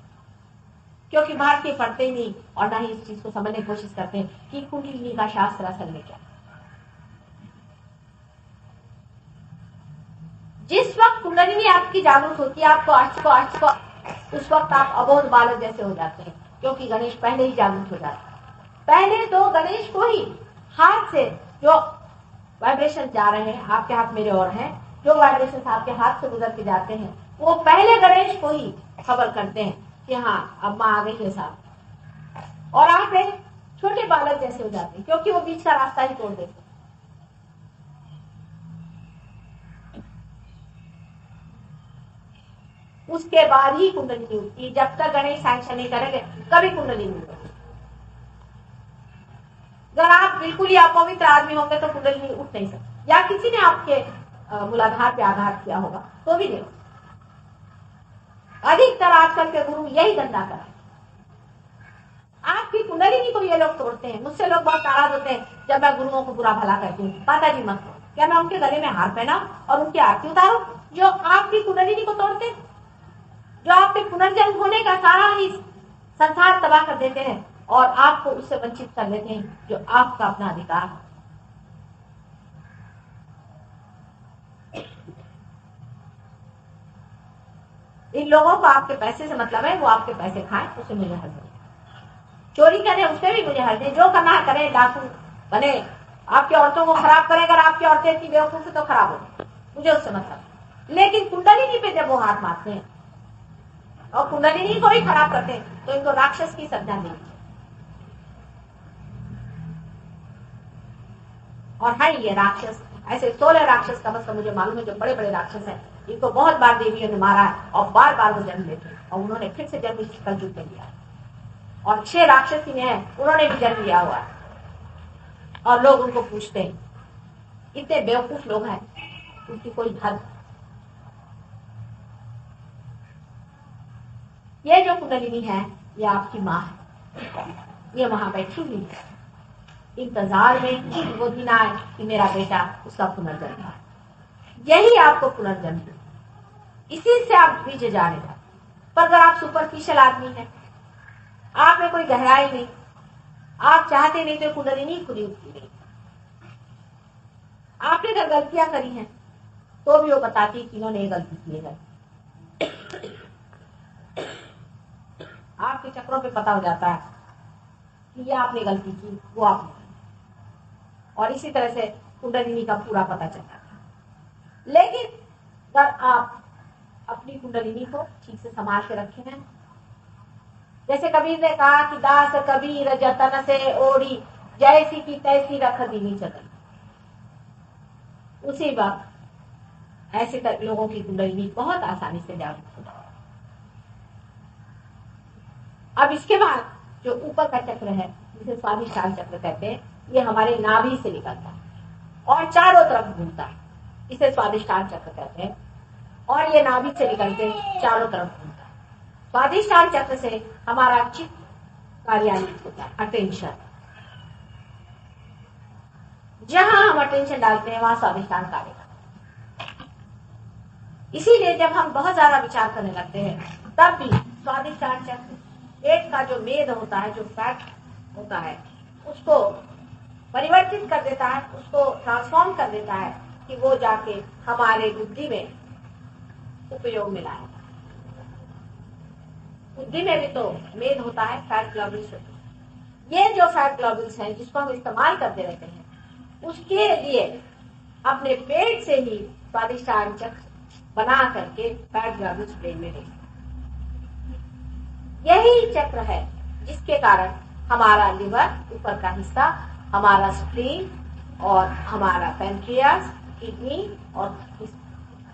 क्योंकि भारतीय पढ़ते ही नहीं और ना ही इस चीज को समझने की कोशिश करते हैं कि कुंडलिनी का शास्त्र असल में क्या। जिस वक्त कुंडलिनी आपकी जागरूक होती है, आपको उस वक्त आप अबोध बालक जैसे हो जाते हैं, क्योंकि गणेश पहले ही जागरूक हो जाते हैं। पहले तो गणेश को ही हाथ से जो वाइब्रेशन जा रहे हैं, आपके हाथ मेरे और हैं, जो वाइब्रेशन आपके हाथ से गुजर के जाते हैं, वो पहले गणेश को ही खबर करते हैं कि हाँ अब माँ आ गई है साहब, और आप एक छोटे बालक जैसे हो जाते हैं, क्योंकि वो बीच का रास्ता ही तोड़ देते। उसके बाद ही कुंडलिनी उठती। जब तक गणेश सैंक्शन नहीं करेंगे कभी कुंडलिनी नहीं उठती। अगर आप बिल्कुल ही अपवित्र आदमी होंगे तो कुंडलिनी उठ नहीं सकती, या किसी ने आपके मूलाधार पे आघात किया होगा तो भी नहीं। अधिकतर आजकल के गुरु यही धंधा कर, आपकी कुंडलिनी को ये लोग तोड़ते हैं। मुझसे लोग बहुत नाराज होते हैं जब मैं गुरुओं को बुरा भला कहती हूँ। माता जी मत, क्या मैं उनके गले में हार पहना और उनकी आरती उतारूं जो आपकी कुंडलिनी को तोड़ते, जो आपके पुनर्जन्म होने का सारा ही संसार तबाह कर देते हैं और आपको उससे वंचित कर लेते हैं जो आपका अपना अधिकार है। इन लोगों को आपके पैसे से मतलब है, वो आपके पैसे खाएं, उसे मुझे हर्ज नहीं। चोरी करें उससे भी मुझे हर्ज नहीं, जो करना है करें, डाकू बने, आपकी औरतों को खराब करें। अगर आपकी औरतें इतनी बेवकूफ से तो खराब हो, मुझे उससे मतलब। लेकिन कुंडलिनी पे जब वो हाथ मारते हैं और कुंडलिनी को ही खराब करते हैं तो इनको राक्षस की संज्ञा देनी चाहिए। और है ये राक्षस, ऐसे 16 राक्षस का मतलब मुझे मालूम है, जो बड़े बड़े राक्षस हैं, इनको बहुत बार देवियों ने मारा है और बार बार वो जन्म लेते हैं, और उन्होंने फिर से जन्म इस कलयुग में लिया। और 6 राक्षसी ने हैं, उन्होंने भी जन्म लिया हुआ है, और लोग उनको पूछते हैं। इतने बेवकूफ लोग हैं, उनकी कोई हद। ये जो कुंडलिनी है ये आपकी माँ है, ये वहां बैठी हुई है इंतजार में वो दिन आए कि मेरा बेटा उसका पुनर्जन्म है। यही आपको पुनर्जन्म, इसी से आप बीज जाने का। पर अगर आप सुपरफिशियल आदमी हैं, आप में कोई गहराई नहीं, आप चाहते नहीं तो कुंडलिनी खुली उठती नहीं। आपने अगर गलतियां करी हैं तो भी वो बताती कि इन्होंने ये गलती की है। आपके चक्रों पे पता हो जाता है कि ये आपने गलती की, वो आपने, और इसी तरह से कुंडलिनी का पूरा पता चलता है। लेकिन अगर आप अपनी कुंडलिनी को ठीक से संभाल के रखे हैं, जैसे कबीर ने कहा कि दास कबीर जतन से ओढ़ी, जैसी की तैसी रख दीनी चतन, उसी वक्त ऐसे लोगों की कुंडलिनी बहुत आसानी से जागृत हो जाती है। अब इसके बाद जो ऊपर का चक्र है, जिसे स्वादिष्ठान चक्र कहते हैं, ये हमारे नाभि से निकलता है और चारों तरफ घूमता है, इसे स्वादिष्ठान चक्र कहते हैं। और ये नाभि से निकलते चारों तरफ घूमता है। स्वादिष्ठान चक्र से हमारा चित्त कार्यान्वित होता है, अटेंशन। जहां हम अटेंशन डालते हैं वहां स्वादिष्ठान कार्य करता है। इसीलिए जब हम बहुत ज्यादा विचार करने लगते हैं, तब भी स्वादिष्ठान चक्र पेट का जो मेद होता है, जो फैट होता है, उसको परिवर्तित कर देता है, उसको ट्रांसफॉर्म कर देता है कि वो जाके हमारे बुद्धि में उपयोग में लाए। बुद्धि में भी तो मेद होता है, फैट ग्लोबुल्स होते हैं। ये जो फैट ग्लोबुल्स हैं जिसको हम इस्तेमाल करते रहते हैं, उसके लिए अपने पेट से ही स्वादिष्ठान चक्र बना करके फैट ग्लोबुल्स ब्रेन में भेजते हैं। यही चक्र है जिसके कारण हमारा लिवर, ऊपर का हिस्सा, हमारा स्प्लीन और हमारा पैंक्रियास, किडनी और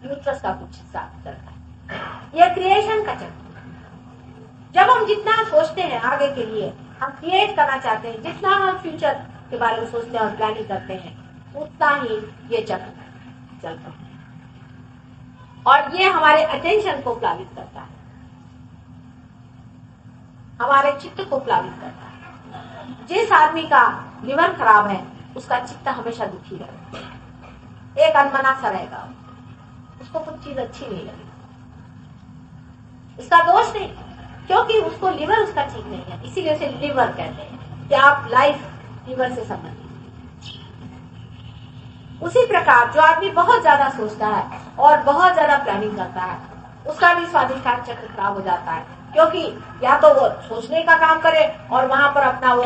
यूट्रस का कुछ हिस्सा चलता है। यह क्रिएशन का चक्र। जब हम जितना सोचते हैं आगे के लिए, हम क्रिएट करना चाहते हैं, जितना हम फ्यूचर के बारे में सोचते हैं और प्लानिंग करते हैं, उतना ही ये चक्र चलता है और ये हमारे अटेंशन को प्लावित करता है, हमारे चित्त को प्लावित करता है। जिस आदमी का लिवर खराब है, उसका चित्त हमेशा दुखी रहेगा, एक अनमना सा रहेगा, उसको कुछ चीज अच्छी नहीं लगेगी। इसका दोष नहीं, क्योंकि उसको लिवर उसका ठीक नहीं है, इसीलिए उसे लिवर कहते हैं कि आप लाइफ लिवर से संबंधित। उसी प्रकार जो आदमी बहुत ज्यादा सोचता है और बहुत ज्यादा प्लानिंग करता है, उसका भी स्वादिष्ठान चक्र खराब हो जाता है, क्योंकि या तो वो सोचने का काम करे और वहां पर अपना वो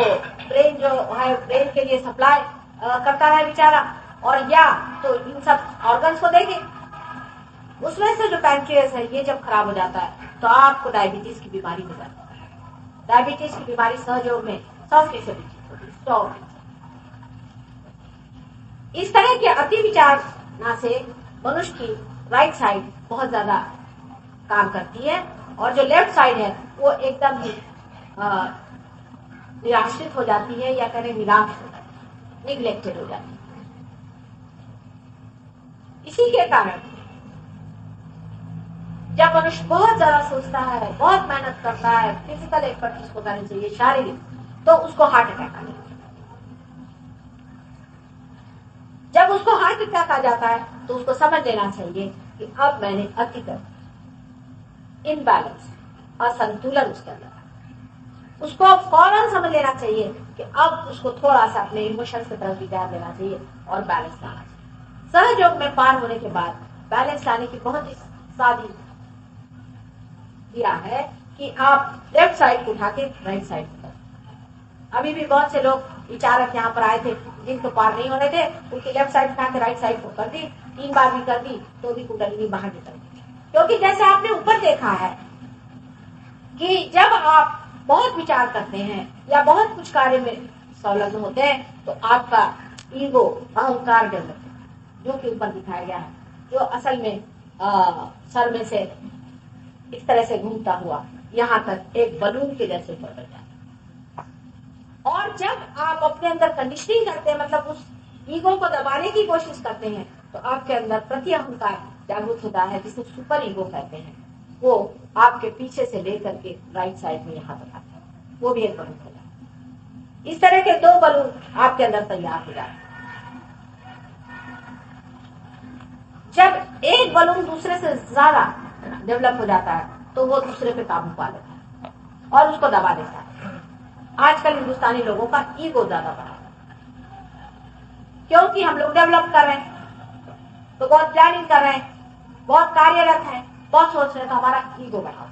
ब्रेन जो है, ब्रेन के लिए सप्लाई करता है बेचारा, और या तो इन सब ऑर्गन्स को देखे। उसमें से जो पैंक्रियास है, ये जब खराब हो जाता है तो आपको डायबिटीज की बीमारी हो जाती है। डायबिटीज की बीमारी सहयोग में 100% होती है, 100%। इस तरह के अति विचारना से मनुष्य की राइट साइड बहुत ज्यादा काम करती है और जो लेफ्ट साइड है वो एकदम ही निराश्रित हो जाती है, या करें निराश हो जाती है, निग्लेक्टेड हो जाती है। इसी के कारण जब मनुष्य बहुत ज्यादा सोचता है, बहुत मेहनत करता है, फिजिकल एफर्ट जिसको करनी चाहिए, शारीरिक, तो उसको हार्ट अटैक आ जाता है। जब उसको हार्ट अटैक आ जाता है तो उसको समझ लेना चाहिए कि अब मैंने अति कर, इनबैलेंस, असंतुलन उसके अंदर। उसको फौरन समझ लेना चाहिए कि अब उसको थोड़ा सा अपने इमोशंस की तरफ भी ध्यान देना चाहिए और बैलेंस लाना चाहिए। सहयोग में पार होने के बाद बैलेंस लाने की बहुत ही सादी दिया है कि आप लेफ्ट साइड को उठा के राइट साइड को। अभी भी बहुत से लोग विचारक यहाँ पर आए थे जिनको पार नहीं होने थे, उनकी लेफ्ट साइड उठा के राइट साइड को कर दी, 3 बार भी कर दी तो भी कुंडलिनी बाहर निकल गई। क्योंकि जैसे आपने ऊपर देखा है कि जब आप बहुत विचार करते हैं या बहुत कुछ कार्य में संलग्न होते हैं तो आपका ईगो, अहंकार डेवलप होता है, जो कि ऊपर दिखाया गया है, जो असल में सर में से इस तरह से घूमता हुआ यहाँ तक एक बलून के जैसे ऊपर बढ़ जाता है। और जब आप अपने अंदर कंडीशनिंग करते हैं, मतलब उस ईगो को दबाने की कोशिश करते हैं, तो आपके अंदर प्रति अहंकार जागृत होता है, जिसे सुपर ईगो कहते हैं। वो आपके पीछे से लेकर के राइट साइड में यहाँ तक आता है, वो भी एक बलून हो जाता है। इस तरह के 2 बलून आपके अंदर तैयार हो जाते हैं। जब एक बलून दूसरे से ज्यादा डेवलप हो जाता है तो वो दूसरे पे काबू पा लेता है और उसको दबा देता है। आजकल हिंदुस्तानी लोगों का ईगो ज्यादा बढ़ा है, क्योंकि हम लोग डेवलप कर रहे हैं। तो बहुत प्लानिंग कर रहे हैं, बहुत कार्यरत हैं, बहुत सोच रहे हैं, तो हमारा ईगो बढ़ा।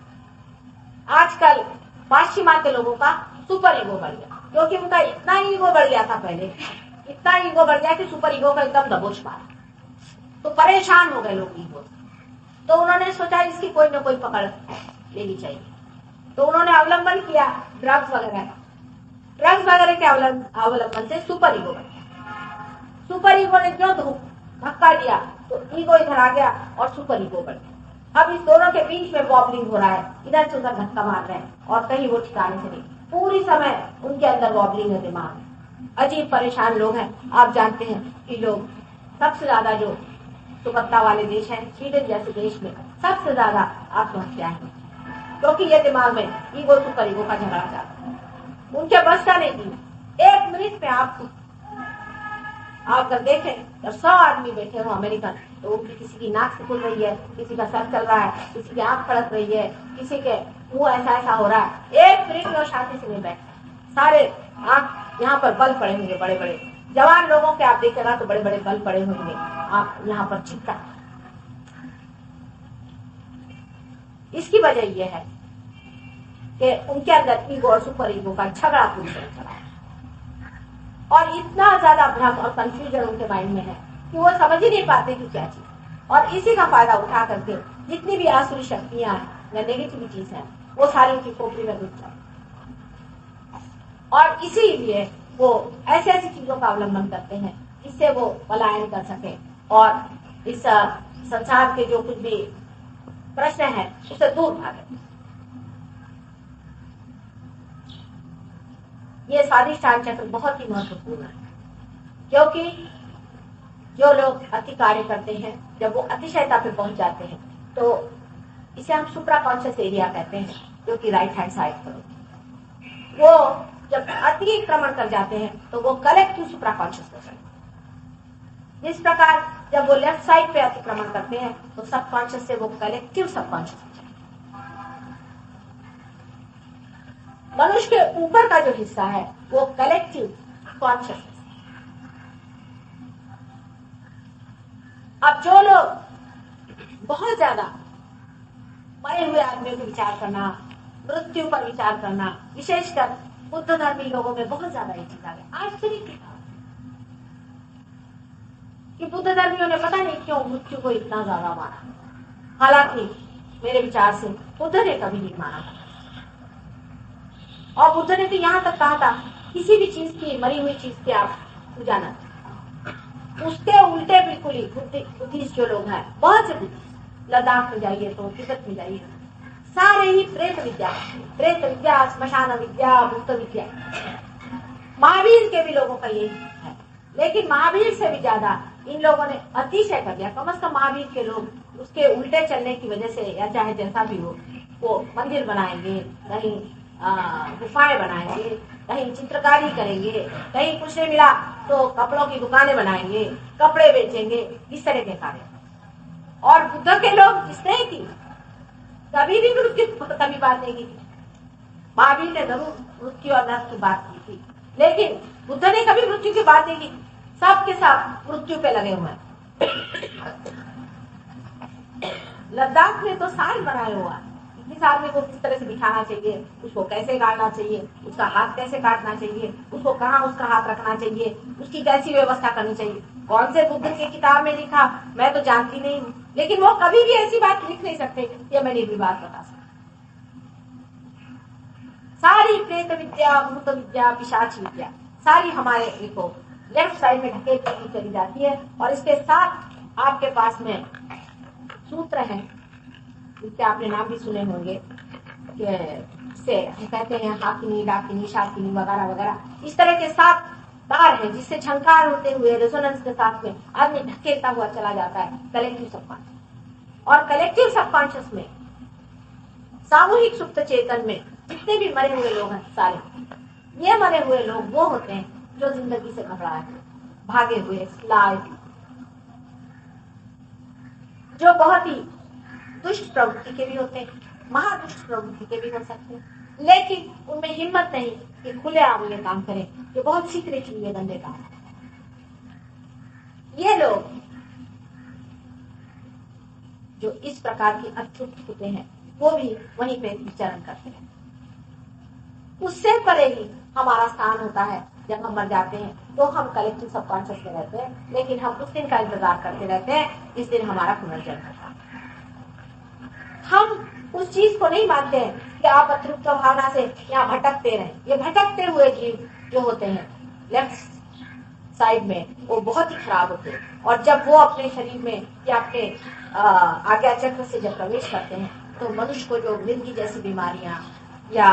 आजकल पाश्चिमात्य लोगों का सुपर ईगो बढ़ गया, क्योंकि उनका इतना ईगो बढ़ गया था पहले, इतना ईगो बढ़ गया कि सुपर ईगो का एकदम दबोच मारा, तो परेशान हो गए लोग ईगो से। तो उन्होंने सोचा इसकी कोई ना कोई पकड़ लेनी चाहिए, तो उन्होंने अवलंबन किया ड्रग्स वगैरह का। ड्रग्स वगैरह के अवलंबन से सुपर ईगो बढ़ गया। सुपर ईगो ने जो धक्का दिया तो ईगो इधर आ गया और सुपर ईगो बढ़ गया। अब इस दोनों के बीच में वॉबलिंग हो रहा है, इधर से उधर धक्का मार रहे हैं और कहीं वो ठिकाने से नहीं, पूरी समय उनके अंदर वॉबलिंग है दिमाग में। अजीब परेशान लोग हैं। आप जानते हैं कि लोग सबसे ज्यादा जो सुपत्ता वाले देश हैं, स्वीडन जैसे देश में सबसे ज्यादा आत्महत्या है, क्योंकि ये दिमाग में ईगो सुपर ईगो का झगड़ा चाहता है। उनके बस का नहीं थी। एक मिनट में आप अगर देखें तो 100 आदमी बैठे हो अमेरिकन, तो उनकी किसी की नाक से खुल रही है, किसी का सर चल रहा है, किसी की आंख फड़क रही है, किसी के मुंह ऐसा हो रहा है। एक मिनट में शांति से नहीं बैठे, सारे आंख यहाँ पर बल पड़े होंगे, बड़े बड़े जवान लोगों के आप देखेगा तो बड़े बड़े बल पड़े होंगे आप यहाँ पर चिपका। इसकी वजह यह है कि उनके अंदर ईगो और सुपर ईगो का झगड़ा पूरी तरह चला है, और इतना ज्यादा भ्रम और कंफ्यूजन उनके माइंड में है कि वो समझ ही नहीं पाते कि क्या चीज। और इसी का फायदा उठा करके जितनी भी आसुरी शक्तियां या नेगेटिविटीज हैं वो सारी उनकी खोपड़ी में घुस जाती, और इसीलिए वो ऐसी ऐसी चीजों का अवलंबन करते हैं जिससे वो पलायन कर सके और इस संसार के जो कुछ भी प्रश्न है उससे दूर भागे। ये स्वाधिष्ठान चक्र बहुत ही महत्वपूर्ण है, क्योंकि जो लोग अति कार्य करते हैं जब वो अतिशयता पे पहुंच जाते हैं तो इसे हम सुप्रा कॉन्शियस एरिया कहते हैं, जो कि राइट हैंड साइड पर। वो जब अतिक्रमण कर जाते हैं तो वो कलेक्टिव सुप्रा कॉन्शियस हो जाते हैं। जिस प्रकार जब वो लेफ्ट साइड पे अतिक्रमण करते हैं तो सबकॉन्शियस से वो कलेक्टिव सबकॉन्शियस हो जाते हैं। मनुष्य के ऊपर का जो हिस्सा है वो कलेक्टिव कॉन्शियसनेस। अब जो लोग बहुत ज्यादा मरे हुए आदमियों के विचार करना, मृत्यु पर विचार करना, विशेषकर बुद्ध धर्मी लोगों में बहुत ज्यादा ये चीज आ गई। आश्चर्य की बात कि बुद्ध धर्मियों ने पता नहीं क्यों मृत्यु को इतना ज्यादा माना। हालांकि मेरे विचार से बुद्ध ने कभी नहीं माना, और बुद्ध ने तो यहाँ तक कहा था किसी भी चीज की, मरी हुई चीज की आप पूजा न। उसके उल्टे बिल्कुल ही बुद्धिस्ट जो लोग हैं, बहुत से बुद्धिस्ट, लद्दाख में जाइए तो तिब्बत में जाइए, सारे ही प्रेत विद्या, श्मशान विद्या, भूत विद्या। महावीर के भी लोगों का यही है, लेकिन महावीर से भी ज्यादा इन लोगों ने अतिशय कर दिया। कम से कम महावीर के लोग उसके उल्टे चलने की वजह से, या चाहे जैसा भी हो, वो मंदिर बनाएंगे, कहीं गुफाएं बनाएंगे, कहीं चित्रकारी करेंगे, कहीं कुछ नहीं मिला तो कपड़ों की दुकानें बनाएंगे, कपड़े बेचेंगे, इस तरह के कार्य। और बुद्ध के लोग इसने ही की, कभी भी मृत्यु कभी बात नहीं की। महावीर ने जरूर मृत्यु और नरक की बात की थी, लेकिन बुद्ध ने कभी मृत्यु की बात नहीं की। सबके साथ मृत्यु पे लगे हुए हैं। लद्दाख में तो साल बनाए हुआ, किस आदमी को किस तरह से बिठाना चाहिए, उसको कैसे गाड़ना चाहिए, उसका हाथ कैसे काटना चाहिए, उसको कहाँ उसका हाथ रखना चाहिए, उसकी कैसी व्यवस्था करनी चाहिए। कौन से बुद्ध की किताब में लिखा मैं तो जानती नहीं हूँ, लेकिन वो कभी भी ऐसी बात लिख नहीं सकते। ये मैं निर्विवाद बता सकती। सारी प्रेत विद्या, भूत विद्या, पिशाच विद्या, सारी हमारे देखो लेफ्ट साइड में ढकेल कर चली जाती है। और इसके साथ आपके पास में सूत्र है, इसके आपने नाम भी सुने होंगे, से हम कहते हैं हाकिनी, डाकिनी, शाकिनी वगैरह वगैरह। इस तरह के 7 तार है जिससे झंकार होते हुए रेजोनेंस के साथ में आदमी ढकेलता हुआ चला जाता है कलेक्टिव सबकॉन्शियस। और कलेक्टिव सबकॉन्शियस में, सामूहिक सुप्त चेतन में जितने भी मरे हुए लोग हैं सारे, ये मरे हुए लोग वो होते हैं जो जिंदगी से घबराए, भागे हुए, लाए, जो बहुत ही दुष्ट प्रवृत्ति के भी होते हैं, महादुष्ट प्रवृत्ति के भी हो सकते हैं, लेकिन उनमें हिम्मत नहीं कि खुले आम ये काम करें, जो बहुत सीक्रेटली ये गंदे काम। ये लोग प्रकार की अतृप्त होते हैं, वो भी वहीं पे विचरण करते हैं। उससे परे ही हमारा स्थान होता है। जब हम मर जाते हैं तो हम कलेक्टिव सबकॉन्शियस में रहते हैं, लेकिन हम उस दिन का इंतजार करते रहते हैं जिस दिन हमारा पुनर्जन्म होता है। हम उस चीज को नहीं मानते हैं कि आप अतृप्त भावना से यहाँ भटकते रहे। ये भटकते हुए जीव जो होते हैं लेफ्ट साइड में, वो बहुत ही खराब होते हैं। और जब वो अपने शरीर में या अपने आज्ञा चक्र से जब प्रवेश करते हैं तो मनुष्य को जो मिर्गी जैसी बीमारियां या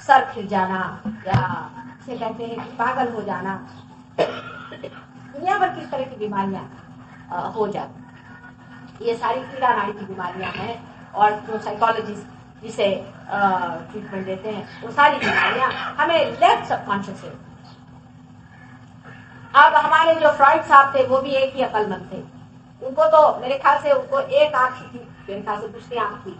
सर फिर जाना या इसे कहते हैं कि पागल हो जाना, दुनिया भर की तरह की बीमारियां हो जाती, ये सारी कीड़ा नाड़ी की बीमारियां हैं। और जो साइकोलॉजिस्ट जिसे ट्रीटमेंट देते हैं वो सारी बीमारियां हमें लेफ्ट सबकॉन्शियस से। अब हमारे जो फ्रॉइड साहब थे वो भी एक ही अकलमंद थे। उनको तो मेरे ख्याल से उनको एक आंख ही थी, मेरे ख्याल से दूसरी आंख थी।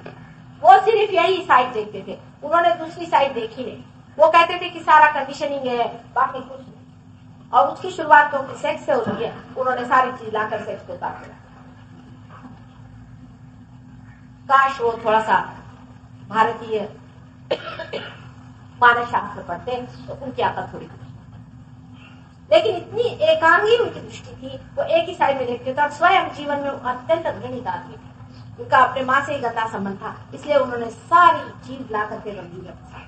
वो सिर्फ यही साइड देखते थे, उन्होंने दूसरी साइड देखी नहीं। वो कहते थे कि सारा कंडीशनिंग है, बाकी कुछ नहीं। और उसकी शुरुआत तो सेक्स से होती है, उन्होंने सारी चीज लाकर सेक्स को उतार दिया। काश वो थोड़ा सा भारतीय मानव शास्त्र पढ़ते तो उनकी अकल थोड़ी, लेकिन इतनी एकांगी उनकी दृष्टि थी, वो एक ही साइड में देखते थे। और स्वयं जीवन में अत्यंत घृणित आदमी थे, उनका अपने माँ से ही गंदा संबंध था, इसलिए उन्होंने सारी चीज ला करके गंभीर रखा।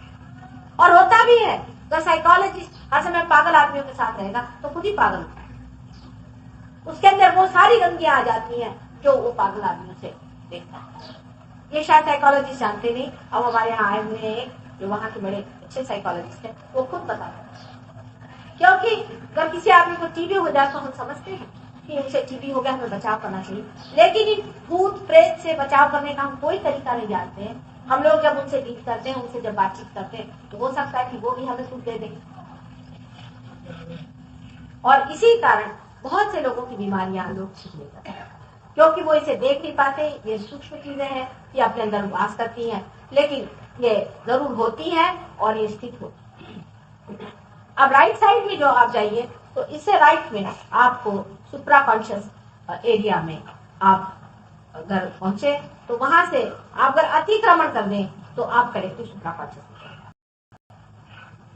और होता भी है, अगर साइकोलॉजिस्ट हर समय पागल आदमियों के साथ रहेगा तो खुद ही पागल होता है। उसके अंदर वो सारी गंदगियां आ जाती हैं जो वो पागल आदमियों से देखता है। ये शायद साइकोलॉजिस्ट जानते नहीं। अब हमारे यहाँ आए हुए हैं जो वहाँ के बड़े अच्छे साइकोलॉजिस्ट हैं, वो खुद बताते हैं। क्योंकि अगर किसी आदमी को टीबी हो जाए तो हम समझते हैं कि उसे टीबी हो गया, हमें बचाव करना चाहिए, लेकिन इन भूत प्रेत से बचाव करने का हम कोई तरीका नहीं जानते हैं। हम लोग जब उनसे डील करते हैं, उनसे जब बातचीत करते हैं, तो हो सकता है कि वो भी हमें सुख दे दें। और इसी कारण बहुत से लोगों की बीमारियां लोग छीन लेते हैं, क्योंकि वो इसे देख नहीं पाते। ये सूक्ष्म चीजें हैं, ये अपने अंदर वास करती हैं, लेकिन ये जरूर होती है और ये स्थित होती है। अब राइट साइड में जो आप जाइए तो इससे राइट में आपको सुप्रा कॉन्शियस एरिया में आप अगर पहुंचे तो वहां से आप अगर अतिक्रमण कर दें तो आप कलेक्टिव सुप्रा कॉन्शियस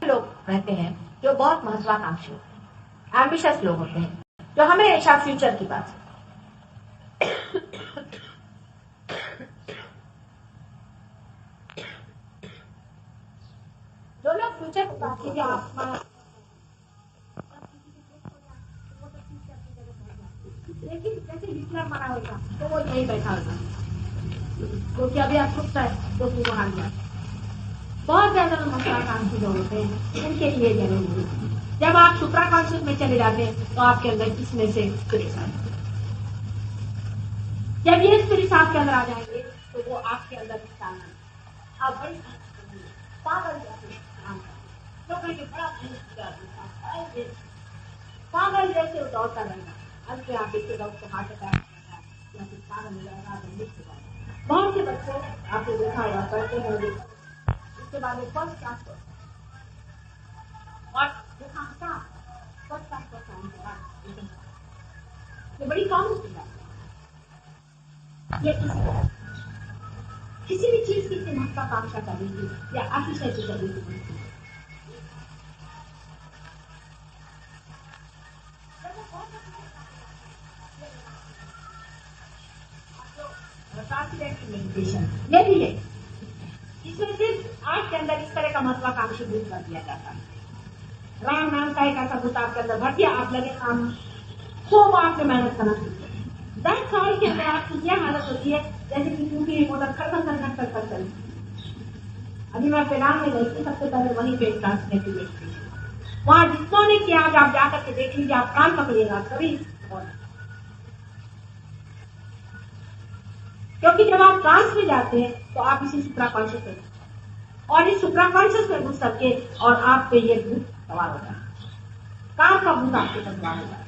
लोग रहते हैं जो बहुत महत्वाकांक्षी होते हैं, एम्बिशियस लोग होते हैं, जो हमेशा फ्यूचर की बात जो लोग फ्यूचर की बात कीजिए आप, लेकिन जैसे हिटलर मरा होगा तो वो यही बैठा होगा, क्योंकि अभी आप छुपता है तो वो वहां गया। बहुत ज्यादा महत्वाकांक्षी लोग होते हैं, उनके लिए जरूरी है। जब आप सुप्रा कॉन्शियस में चले जाते हैं तो आपके अंदर इसमें से स्पिरिट आ जाते हैं। जब ये स्पिरिट आपके अंदर आ जाएंगे तो वो आपके अंदर आप बड़ी पागल पागल जैसे दौड़ता रहेगा, अंत में आप देखते उसको हार्ट अटैक या फिर पागल हो जाएगा, मृत्यु हो जाएगा। बहुत से बच्चे आपने देखा होगा पढ़ते हैं, उसके बाद में फर्स्ट क्लास और फर्स्ट क्लास ये बड़ी कॉमन चीज है। ये किसी भी चीज की महत्वाकांक्षा करेंगे या अतिशय की करेंगे, मेडिटेशन ये भी है। इसमें सिर्फ आज के अंदर इस तरह का महत्वाकांक्षी भूत कर दिया जाता है। राम नाम का एक ऐसा भूत आपके अंदर भर दिया, आप लगे काम खूब आपने मेहनत करना सीखते। 10 साल के अंदर आपकी यह हालत होती है जैसे कि क्योंकि मोटर खड़खड़ चली। अभी मैं पेनांग में गई थी, सबसे पहले वहीं पे ट्रांसलेटिव मेडिटेशन, वहां जितनों ने किया आप जाकर के देख लीजिए, आप कान पकड़िएगा कभी। क्योंकि जब आप ट्रांस में जाते हैं तो आप इसी सुप्रा कॉन्शियस में, और इस सुप्रा कॉन्शियस में घुस करके और आप पे ये भूत सवार होता है, काम का भूत आपके सवार होता है।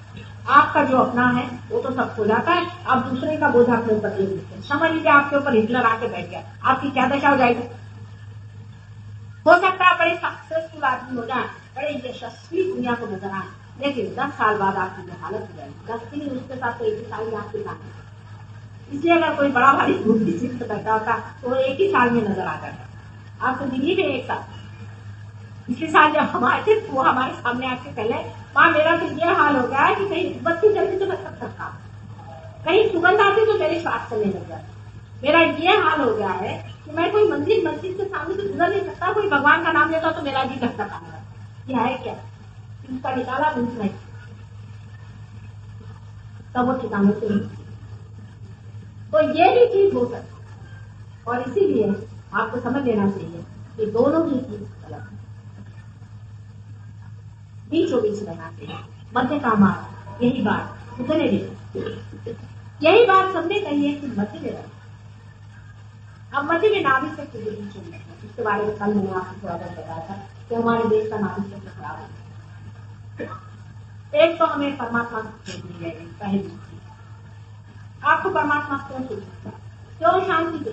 आपका जो अपना है वो तो सब खो जाता है, आप दूसरे का बोझ अपने ऊपर ले लेते हैं। समझ लीजिए आपके ऊपर हिटलर आके बैठ गया, आपकी क्या दशा हो जाएगी। हो सकता है बड़े सक्सेसफुल आदमी हो जाए, बड़े यशस्वी दुनिया को नजर आए, लेकिन 10 साल बाद आपकी जो हालत हो जाएगी, 10 दिन उसके साथ तो 1 साल ही आपके साथ इसलिए अगर कोई बड़ा भारी बुद्धि चिंत करता होता तो वो एक ही साल में नजर आ जाता। आप तो दिल्ली में एक साल, पिछले साल जब हम आए थे वो हमारे सामने आके पहले, माँ मेरा तो ये हाल हो गया है कि कहीं बत्ती जल्दी तो मैं थक सकता, कहीं सुगंध आती तो मेरे श्वास चलने लग जाती, मेरा ये हाल हो गया है कि मैं कोई मंदिर मस्जिद के सामने से गुजर नहीं सकता, कोई भगवान का नाम लेता तो मेरा जी धक धक आने लगता। यह है क्या? उसका निकाला दूध नहीं, तब वो ठिकाने से नहीं। तो ये भी चीज हो सकती, और इसीलिए आपको समझ लेना चाहिए कि दोनों ही चीज गलत है, बीचों बीच रहना चाहिए, मध्य का मार्ग। यही बात उतने भी, यही बात सबने कही है कि मध्य में रहना। अब मध्य में नाभि चक्र के बीच में, इसके बारे में कल मैंने आपको थोड़ा बहुत बताया था कि हमारे देश का नाभि चक्र खराब है। एक तो हमें परमात्मा को खोजनी है, पहली चीज। आपको परमात्मा क्यों खोजना, क्यों शांति दे,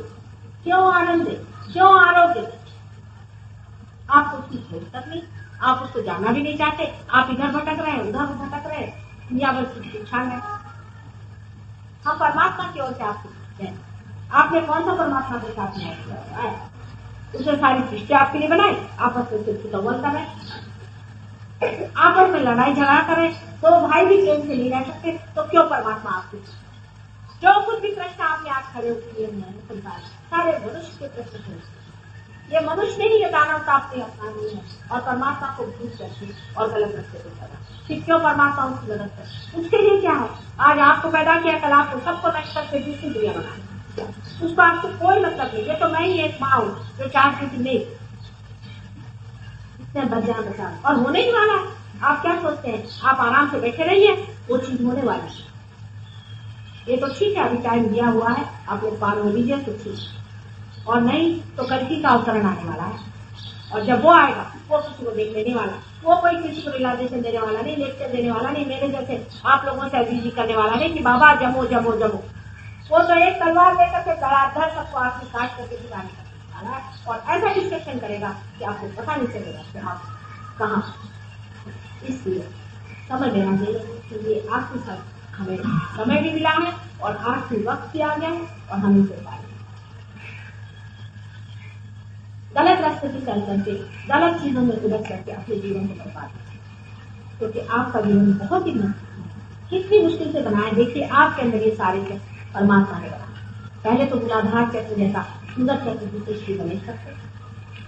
क्यों आनंद दे, क्यों आरोग्य दे, आप उसकी खोज तक नहीं, आप उसको जानना भी नहीं चाहते, आप इधर भटक रहे हैं उधर भटक रहे हैं, दुनिया भर की शिक्षा है। हम परमात्मा की ओर से आपको पूछते हैं, आपने कौन सा परमात्मा के साथ न्याय किया हुआ है? उसने सारी सृष्टि आपके लिए बनाई, आपस में सिर्फ तवल करें, आपस में लड़ाई झगड़ा करें, तो भाई भी प्रेम से नहीं रह सकते, तो क्यों परमात्मा आपके? जो कुछ भी प्रश्न आपने आज खड़े किए हैं संसार, सारे मनुष्य के प्रश्न थे। ये मनुष्य नहीं, ये दानवता आपने अपना नहीं है, और परमात्मा को भूल करके और गलत रास्ते पे चला, फिर क्यों परमात्मा उसकी मदद करे? उसके लिए क्या है? आज आपको पैदा किया, कल आपको सबको नष्ट करके दूसरी दुनिया बनाई, उसको आपको कोई मतलब नहीं। ये तो मैं ही एक माँ हूँ जो चाहती थी नहीं, इसने बचा बचा, और होने ही वाला। आप क्या सोचते हैं? आप आराम से बैठे रहिए, वो चीज होने वाली है। ये तो ठीक है, अभी टाइम दिया हुआ है, आप लोग पार हो लीजिए तो ठीक, और नहीं तो कल्कि का अवतरण आने वाला है, और जब वो आएगा वो किसी को देख लेने वाला, वो कोई किसी को रिलाइजेशन देने वाला नहीं, लेक्चर देने वाला नहीं, मेरे जैसे आप लोगों से अजीजी करने वाला नहीं कि बाबा जमो जमो जमो। वो तो एक तलवार लेकर के धड़ाधड़ सबको आपकी काट करके दिखाने वाला है, और ऐसा डिस्कशन करेगा कि आपको पता नहीं चलेगा कि आप कहाँ। इसलिए समझ लेना चाहिए कि ये आपके साथ हमें समय भी मिला है, और आखिरी वक्त भी आ गया है, और हम इसे पाए। गलत रास्ते से चल करके, गलत चीजों में उलझ करके अपने जीवन को बर्बाद करें, क्योंकि आपका जीवन बहुत ही कितनी मुश्किल से बनाया। देखिए आपके अंदर ये सारे चक्र परमात्मा ने बनाया। पहले तो मूलाधार चक्र जैसा सुंदर चक्र की सृष्टि बने सकते,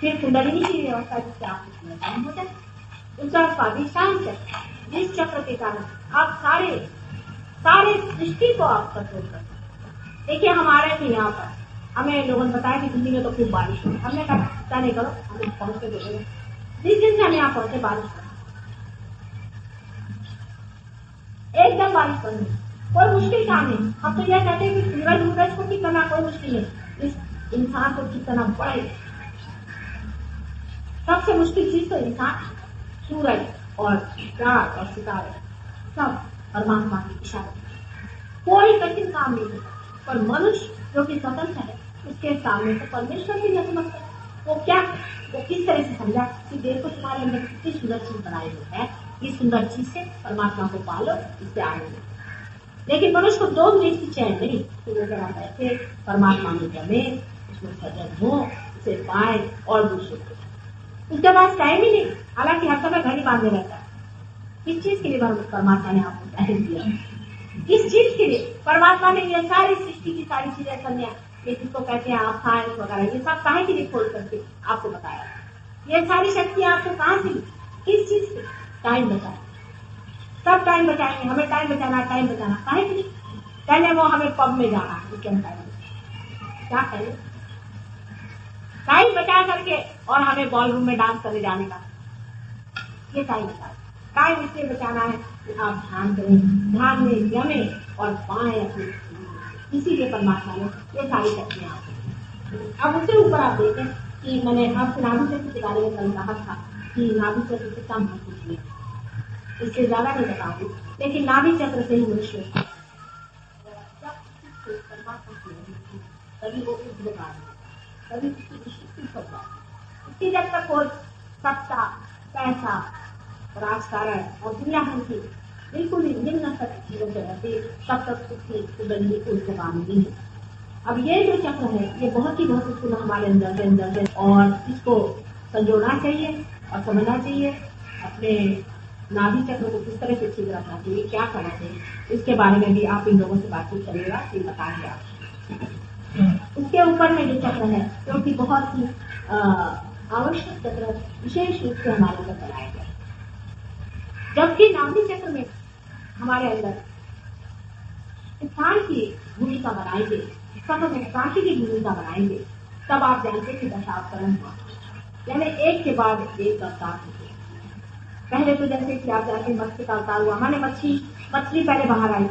फिर कुंडलिनी की व्यवस्था जिससे आपको सुंदर हो जाए, उसका स्वादिष्टान चक्र, जिस चक्र के कारण आप सारे सृष्टि को आप कंट्रोल कर सकते। देखिए हमारे भी यहाँ पर हमें लोगों ने बताया कि दिल्ली में तो खूब बारिश हुई, हमने कहा चिंता नहीं करो, हमें पहुंच के देखेंगे। जिस दिन से हम यहाँ पहुंचे बारिश हुई, एकदम बारिश बंद हुई, कोई मुश्किल काम नहीं। हम तो यह कहते हैं कि सूरज को ठीक करना कोई मुश्किल नहीं, इस इंसान को ठीक करना बड़ा सबसे मुश्किल चीज तो इंसान, सूरज और चांद और सितारे सब परमात्मा की इशारा, कोई कठिन काम नहीं होता। पर मनुष्य जो कि स्वतंत्र है, उसके सामने तो परमेश्वर भी नतमस्तक है। वो किस तरह से समझा कि देखो तुम्हारे अंदर कितनी सुंदर चीज बनाई हुई है, इस सुंदर चीज से परमात्मा को पालो, इससे आनंद। लेकिन मनुष्य को 2 मिनट की चैन नहीं कि वो जरा बैठे परमात्मा में जमे, उसमें सजग हो, उसे पाए और दूसरे को। उसके पास टाइम ही नहीं, हालांकि हर समय घर ही बांधे रहता है। किस चीज के लिए परमात्मा ने आपको टाइम दिया? किस चीज के लिए परमात्मा ने ये सारी सृष्टि की सारी चीजें करने, ये जिसको कहते हैं आप साइंस वगैरह, ये सब काहे के लिए खोल करके आपको बताया? ये सारी शक्तियां आपको कहाँ से मिली? किस चीज से? टाइम बचाए, सब टाइम बचाएंगे, हमें टाइम बचाना काहे के लिए? पहले वो हमें पब में जाना है, वीकेंड टाइम क्या कहें, टाइम बचा करके, और हमें बॉलरूम में डांस करने जाने का, ये टाइम बचा। टाइम इसलिए बचाना है कि आप ध्यान करें, ध्यान में जमे और पाए अपने, इसीलिए परमात्मा ने ये सारी शक्तियां आपको। अब उससे ऊपर आप देखें कि मैंने आपसे नाभि चक्र के बारे में कल कहा था कि नाभि चक्र से कम महत्व, इससे ज्यादा नहीं बताऊंगी, लेकिन नाभि चक्र से ही मनुष्य तभी वो कभी इसकी जब तक कोई सत्ता, पैसा, राजकारण और दुनिया भर की बिल्कुल ही निम्न स्तर की चीजों से रहती, तब तक उसकी कुंडली को उसको काम नहीं है। अब ये जो चक्र है ये बहुत ही महत्वपूर्ण हमारे अंदर है और इसको संजोना चाहिए और समझना चाहिए। अपने नाभि चक्र को किस तरह से ठीक रखना चाहिए, क्या करना चाहिए, इसके बारे में भी आप इन लोगों से बातचीत करिएगा, ये बताएंगे आप। उसके ऊपर में जो चक्र है क्योंकि बहुत ही आवश्यक चक्र विशेष रूप से हमारे अंदर बनाया गया, जबकि नाभि चक्र में हमारे अंदर स्थान की भूमिका बनाएंगे, साक्षी की भूमिका बनाएंगे, तब आप जानते कि दशावतरण हुआ, यानी एक के बाद एक अवतार होते। पहले तो जैसे कि आप जानते मत्स्य का अवतार हुआ, माने मछली पहले बाहर आई,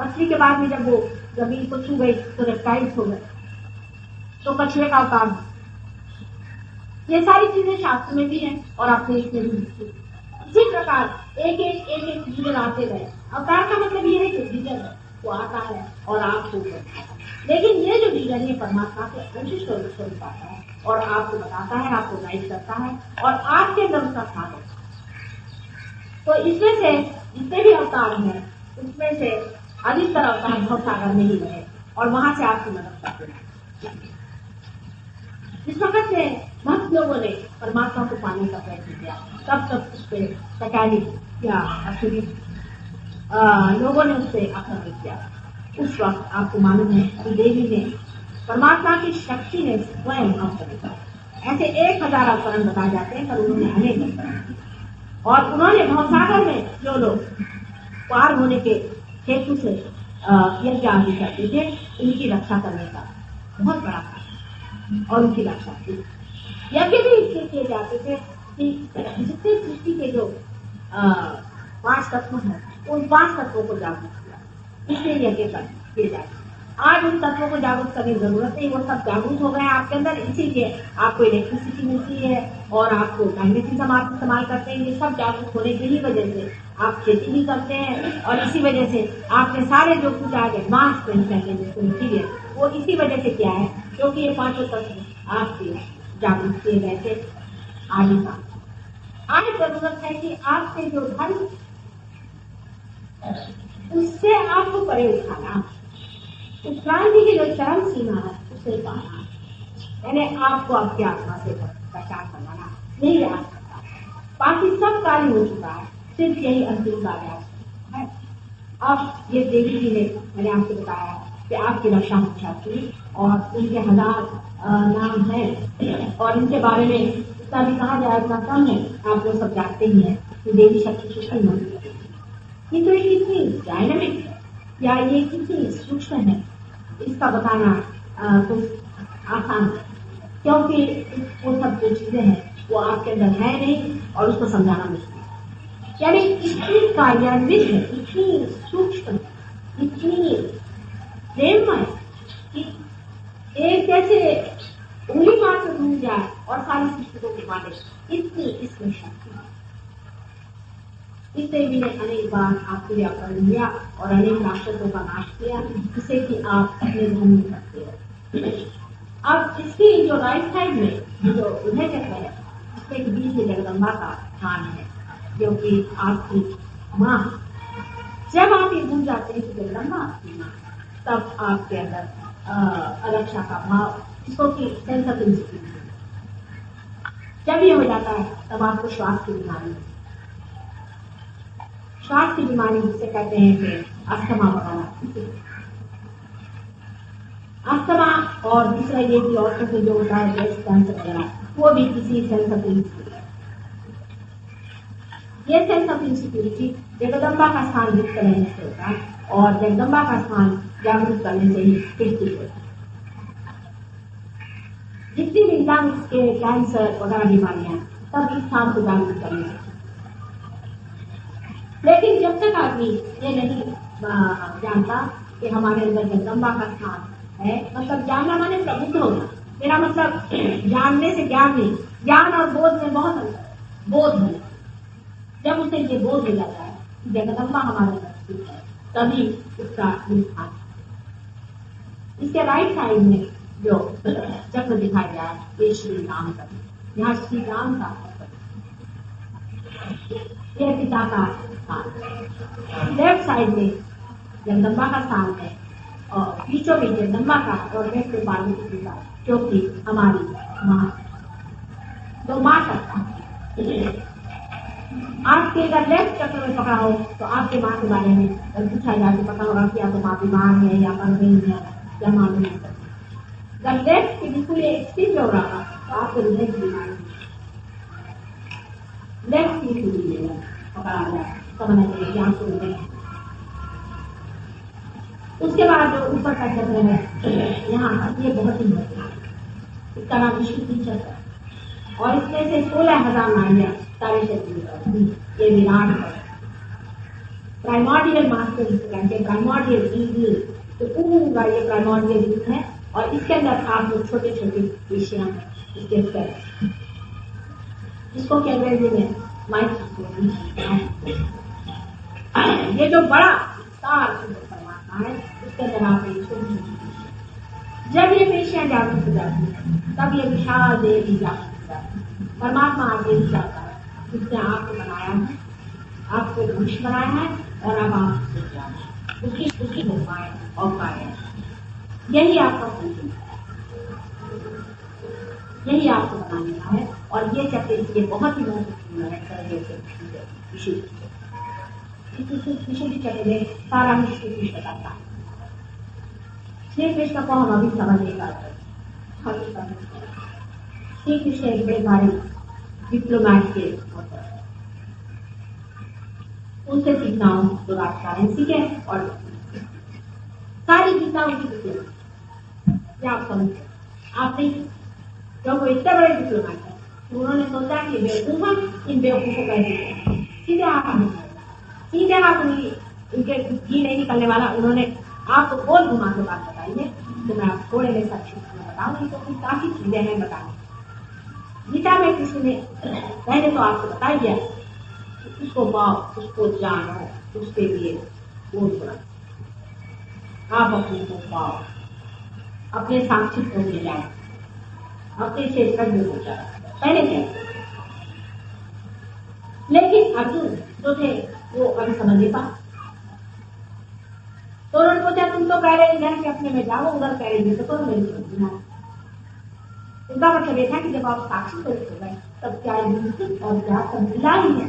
मछली के बाद में जब वो जमीन को छू गई तो रेप्टाइल्स हो गए, तो कछुए का अवतार हुआ। ये सारी चीजें शास्त्र में भी हैं और आपने इसमें भी लिखी। इसी प्रकार एक एक लीडर आते गए। अवतार का मतलब ये है कि लीडर है, वो आता है और आप हो गए, लेकिन ये जो लीडर ये परमात्मा के अंश स्वरूप आता है और आपको बताता है, आपको गाइड करता है और आपके अंदर उसका साथ है। तो इसमें से जितने भी अवतार हैं उसमें से अधिकतर अवतार भव सागर में ही रहे और वहां से आपकी मदद करते हैं। जिस वक्त से भक्त लोगों ने परमात्मा को पाने का प्रयत्न किया तब उस पर सैकैनिक या असुरी लोगों ने उससे आक्रमण किया। उस वक्त आपको मालूम है कि देवी ने परमात्मा की शक्ति ने स्वयं अवतरण किया। ऐसे 1000 अवतरण बताए जाते हैं, पर उन्होंने अनेक अवतरण और उन्होंने भवसागर में जो लोग पार होने के हेतु से यज्ञ आदि करते थे उनकी रक्षा करने का बहुत बड़ा था और उनकी रक्षा की। यज्ञ भी इसलिए किए जाते थे कि जितने सृष्टि के जो 5 तत्व हैं उन 5 तत्वों को जागरूक किया, इसलिए यज्ञ किए जाते। आज उन तत्वों को जागरूक करने की जरूरत नहीं, वो सब जागरूक हो गए हैं आपके अंदर, इसीलिए आपको इलेक्ट्रिसिटी मिलती है और आपको मैग्नेटिज्म आप इस्तेमाल करते हैं। ये सब जागरूक होने की ही वजह से आप खेती भी करते हैं और इसी वजह से आपने सारे जो कुछ आज एडवांस मटीरियल वो इसी वजह से किया है, क्योंकि ये 5 तत्व आपके जागरूक किए गए थे। आगे का आज जरूरत है कि आपसे जो धर्म उससे आपको परे उठाना, उस क्रांति की जो चरम सीमा है उसे पाना, यानी आपको आपके आत्मा से पहचान करवाना, यही आ सकता है। बाकी सब कार्य हो चुका है, सिर्फ यही अंतिम कार्य है। अब ये देवी जी ने मैंने आपको बताया कि आपकी रक्षा हमेशा की और उनके 1000 नाम हैं और इनके बारे में इतना भी कहा जाए इतना कम है। आप लोग सब जानते ही हैं कि देवी शक्ति सूक्ष्म मंत्र ये तो ये कितनी डायनामिक है या ये कितनी सूक्ष्म है, इसका बताना कुछ आसान है, क्योंकि वो सब जो चीजें हैं वो आपके अंदर है नहीं और उसको समझाना मुश्किल है। यानी इतनी कार्यान्वित है, इतनी सूक्ष्म, इतनी प्रेममय कि एक जैसे उंगली मात्र डूब जाए और सारी सृष्टि को घुमा दे, इतनी इसमें शक्ति है। इससे भी ने अनेक बार आपके लिए अपहरण लिया और अनेक राक्षसों का नाश किया, जिससे कि आप अपने धन में सकते हो। अब इसकी जो राइट साइड में जो उदय चक्र है उसके बीच में जगदम्बा का स्थान है, जो कि आपकी माँ। जब आप ये भूल जाते हैं कि जगदम्बा आपकी माँ, तब आपके अंदर अरक्षा का भाव, जिसको कि सेंस ऑफ इनसिक्योरिटी, जब ये हो जाता है तब आपको श्वास की बीमारी, श्वास की बीमारी जिसे कहते हैं कि अस्थमा वगैरह, अस्थमा और दूसरा ये कि औरतों से जो होता है ब्रेस्ट कैंसर वगैरह, वो भी किसी सेंस ऑफ इनसिक्योरिटी। ये सेंस ऑफ इनसिक्योरिटी जगदम्बा का स्थान युक्त रहने से होता है और जगदम्बा का स्थान जागरूक करने से ही स्थिति होती है। जितनी भी लंग्स के कैंसर वगैरह बीमारियां तब इस स्थान को जागरूक करने से। लेकिन जब तक आदमी ये नहीं जानता कि हमारे अंदर जगदम्बा का स्थान है, मतलब जानना माने प्रबुद्ध होना, मेरा मतलब जानने से ज्ञान नहीं, ज्ञान और बोध में बहुत अंतर। बोध है, जब उसे ये बोध हो जाता है कि जगदम्बा हमारे अंदर स्थित है, तभी उसका स्थान। इसके राइट साइड में जो चक्र दिखाया गया है ये श्री राम का, यहाँ श्री राम का ये पिता का स्थान। लेफ्ट साइड में जगदम्बा का स्थान है और बीचों बीच नंबर और नेक्स्ट पार्वती जी का, क्योंकि हमारी माँ तो माँ करता है। आपके अगर लेफ्ट चक्र में पकड़ा हो तो आपके माँ के बारे में पूछा जाए तो पता होगा कि आपको माँ बीमार है या पढ़ रही है या माँ नहीं करती। जब लेफ्ट के बिल्कुल एक्सट्रीम में हो रहा तो आपको लेफ्ट बीमारी लेफ्ट की सूझी पकड़ा जाए समझना चाहिए कि आपको नहीं। उसके बाद जो ऊपर का चक्र है यहाँ का, ये बहुत ही महत्वपूर्ण है। इसका नाम विशुद्धि चक्र और इसमें से 16,000 नाड़ियां सारे शरीर में, ये विराट है। प्राइमोर्डियल मास्टर जिसे कहते हैं, प्राइमोर्डियल ईगल, तो पूरा ये प्राइमोर्डियल ईगल है और इसके अंदर आप लोग छोटे छोटे विषय हैं इसके सेल्स, जिसको कहते हैं माइक्रोस्कोप। ये जो बड़ा विस्तार परमात्मा है उसके अंदर आप छोटी छोटी, जब ये पेशियां जागृत हो जाती है तब ये विशाल देह भी जागृत हो जाती है। परमात्मा आगे भी जाता है, उसने आपको बनाया है, आपको मनुष्य बनाया है और अब आप उसकी भूमिकाएं और कार्य, यही आपका पूजन है, यही आपको बनाने का है। और ये चक्र इसलिए बहुत ही महत्वपूर्ण है विशुद्धि चक्र में सारा ही श्री कृष्ण बताता है। श्री कृष्ण को हम अभी समझ नहीं पाते। श्री कृष्ण एक बड़े भारी डिप्लोमैट के होते हैं, उनसे सीखना हो तो राजकारण सीखे और सारी गीता उनकी डिप्लोमैट, आप समझते आप नहीं, जब वो इतने बड़े डिप्लोमैट है तो उन्होंने सोचा कि बेवकूफ हम इन बेवकूफों को कैसे सीधे हाथ उनके घी नहीं निकलने वाला। उन्होंने आपको गोल घुमा के बात बताई है तो मैं आप थोड़े में संक्षिप्त में बताऊंगी क्योंकि काफी चीजें हैं बताने। गीता में कृष्ण ने पहले तो आपको बता दिया उसको पाओ, उसको जानो, उसके लिए बोल बना, आप अपने को पाओ, अपने साक्षी को ले जाओ, अपने क्षेत्र में हो जाए पहले क्या। लेकिन अर्जुन जो थे वो अभी समझ नहीं पा, तो उन्होंने पूछा तुम तो कह रहे इधर के अपने में जाओ, उधर कह रहे तो मेरी समझना। उनका मतलब ये था कि जब आप साक्षी को हो गए तब क्या और क्या सब मिला ही है।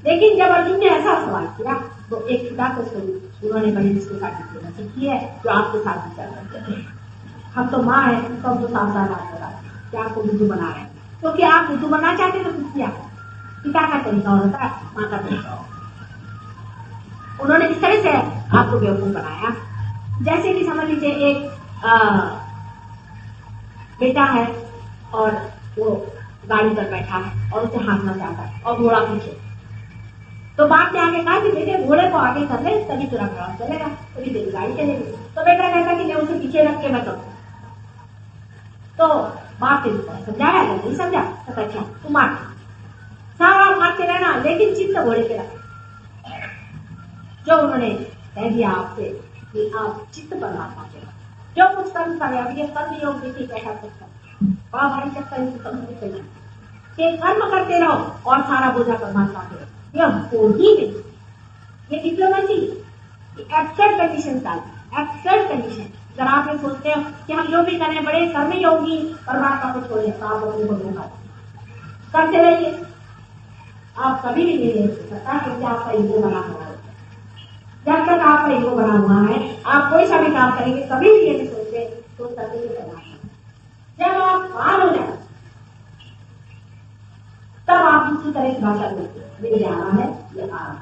लेकिन जब अर्जुन ने ऐसा सवाल किया तो एक पिता को उन्होंने बड़ी जिसके साथ की है जो आपके साथ भी चल रहे थे। हम तो माँ है, सब तो साथ साथ बात करा क्या आपको बुद्धू बना रहे हैं, क्योंकि आप बुद्धू बनना चाहते तो कुछ किया। पिता का तरीका होता है, माँ का तरीका होता है। उन्होंने इस तरह से आपको बेवकूफ बनाया, जैसे कि समझ लीजिए एक बेटा है और वो गाड़ी पर बैठा है और उसे हाँकना चाहता है और घोड़ा पीछे, तो बाप ने आगे कहा कि बेटे घोड़े को आगे कर ले तभी तेरा घोड़ा चलेगा, तभी तेरी गाड़ी चलेगी। तो बेटा कहता कि मैं उसे पीछे रख के मैं करूँ, तो बाप ने समझाया नहीं समझा तो अच्छा तुम मार सारा मारते रहना लेकिन चित्त घोड़े पे रख। जो उन्होंने कह दिया आपसे कि आप चित्त परमात्मा के जो कुछ कर्म करे, अब ये कर्म योग देखिए कैसा सकता बड़ा भारी सकता है, ये कर्म करते रहो और सारा बोझा परमात्मा पे, यह हो ही नहीं। ये डिप्लोमेसी एब्सर्ड कंडीशन था, एब्सर्ड कंडीशन। अगर आप ये सोचते हो कि हम जो भी करने बड़े कर्म योगी परमात्मा को छोड़े तो आप अपने को धोखा करते रहिए, आप कभी भी नहीं ले सकता क्योंकि आपका ईगो बना हुआ है। जब तक आपका ईगो बना हुआ है आप कोई सा भी काम करेंगे कभी भी ये नहीं सोचते तो सत्य के करना। जब आप पार हो जाए तब आप दूसरी तरह की भाषा बोलते हैं, ये जा रहा है ये आ रहा है,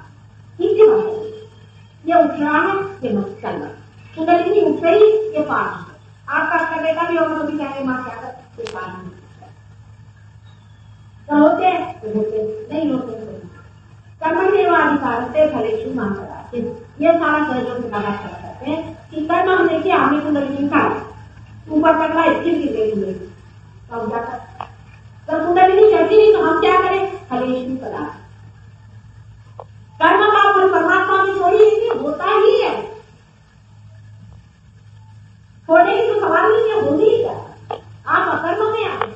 ठीक है भाषा, ये उठ रहा है ये मत चल रहा, कुंडलिनी उठ रही ये पार है। आपका कर बेटा भी होगा तो भी कहेंगे माँ क्या कर ये पार नहीं तो होते हैं तो होते नहीं होते कर्मण्येवाधिकार फलेषु मा कदाचित्, ये सारा सहयोग के बात करते हैं कि कर्म हम देखिए हमने कुंडलिनी का ऊपर तक ला स्थिर की दे दी तब जाकर जब कुंडलिनी चढ़ती नहीं तो हम क्या करें फलेषु कदाचित्। कर्म का फल परमात्मा में छोड़िए होता ही है, छोड़ने की तो सवाल नहीं है, होगी ही क्या। आप अकर्म में आए,